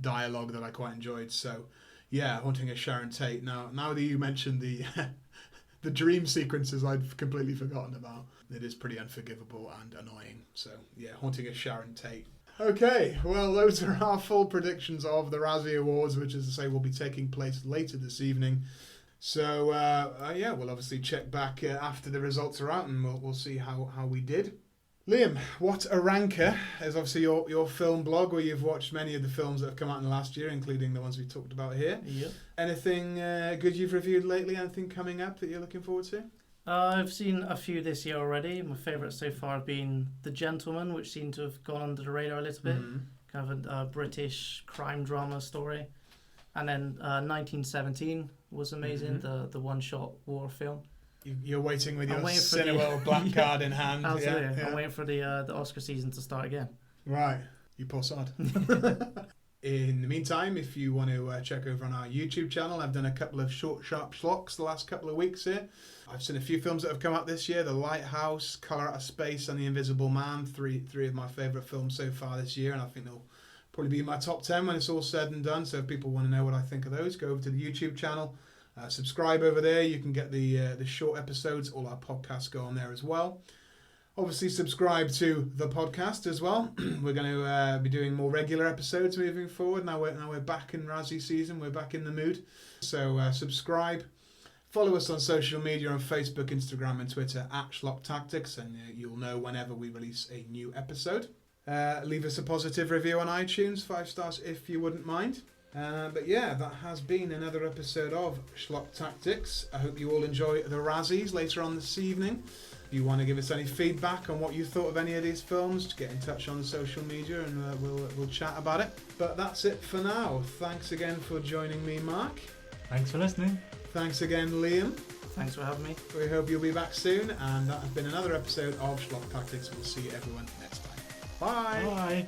A: dialogue that I quite enjoyed. So yeah, Haunting of Sharon Tate. Now that you mentioned the the dream sequences I'd completely forgotten about, it is pretty unforgivable and annoying. So yeah, Haunting of Sharon Tate. Okay, well, those are our full predictions of the Razzie Awards, which, as I say, will be taking place later this evening. So, yeah, we'll obviously check back after the results are out, and we'll see how we did. Liam, What a Ranker is obviously your film blog, where you've watched many of the films that have come out in the last year, including the ones we talked about here.
C: Yep.
A: Anything good you've reviewed lately? Anything coming up that you're looking forward to?
C: I've seen a few this year already. My favourites so far have been The Gentleman, which seemed to have gone under the radar a little bit. Kind of a British crime drama story. And then 1917 was amazing, the one-shot war film.
A: You're waiting with your Cineworld black card in hand.
C: Absolutely. I'm waiting for the Oscar season to start again.
A: Right. You poor sod. In the meantime, if you want to check over on our YouTube channel, I've done a couple of short, sharp schlocks the last couple of weeks here. I've seen a few films that have come out this year: The Lighthouse, Colour Out of Space, and The Invisible Man. Three of my favourite films so far this year, and I think they'll probably be in my top 10 when it's all said and done. So if people want to know what I think of those, go over to the YouTube channel. Subscribe over there. You can get the short episodes. All our podcasts go on there as well. Obviously, subscribe to the podcast as well. We're going to be doing more regular episodes moving forward. Now we're back in Razzie season. We're back in the mood. So subscribe. Follow us on social media on Facebook, Instagram, and Twitter at Schlock Tactics, and you'll know whenever we release a new episode. Leave us a positive review on iTunes, 5 stars if you wouldn't mind. But yeah, that has been another episode of Schlock Tactics. I hope you all enjoy the Razzies later on this evening. If you want to give us any feedback on what you thought of any of these films, just get in touch on social media and we'll chat about it. But that's it for now. Thanks again for joining me, Mark.
B: Thanks for listening.
A: Thanks again, Liam.
C: Thanks for having me.
A: We hope you'll be back soon, and that has been another episode of Schlock Tactics. We'll see everyone next time. Bye.
B: Bye.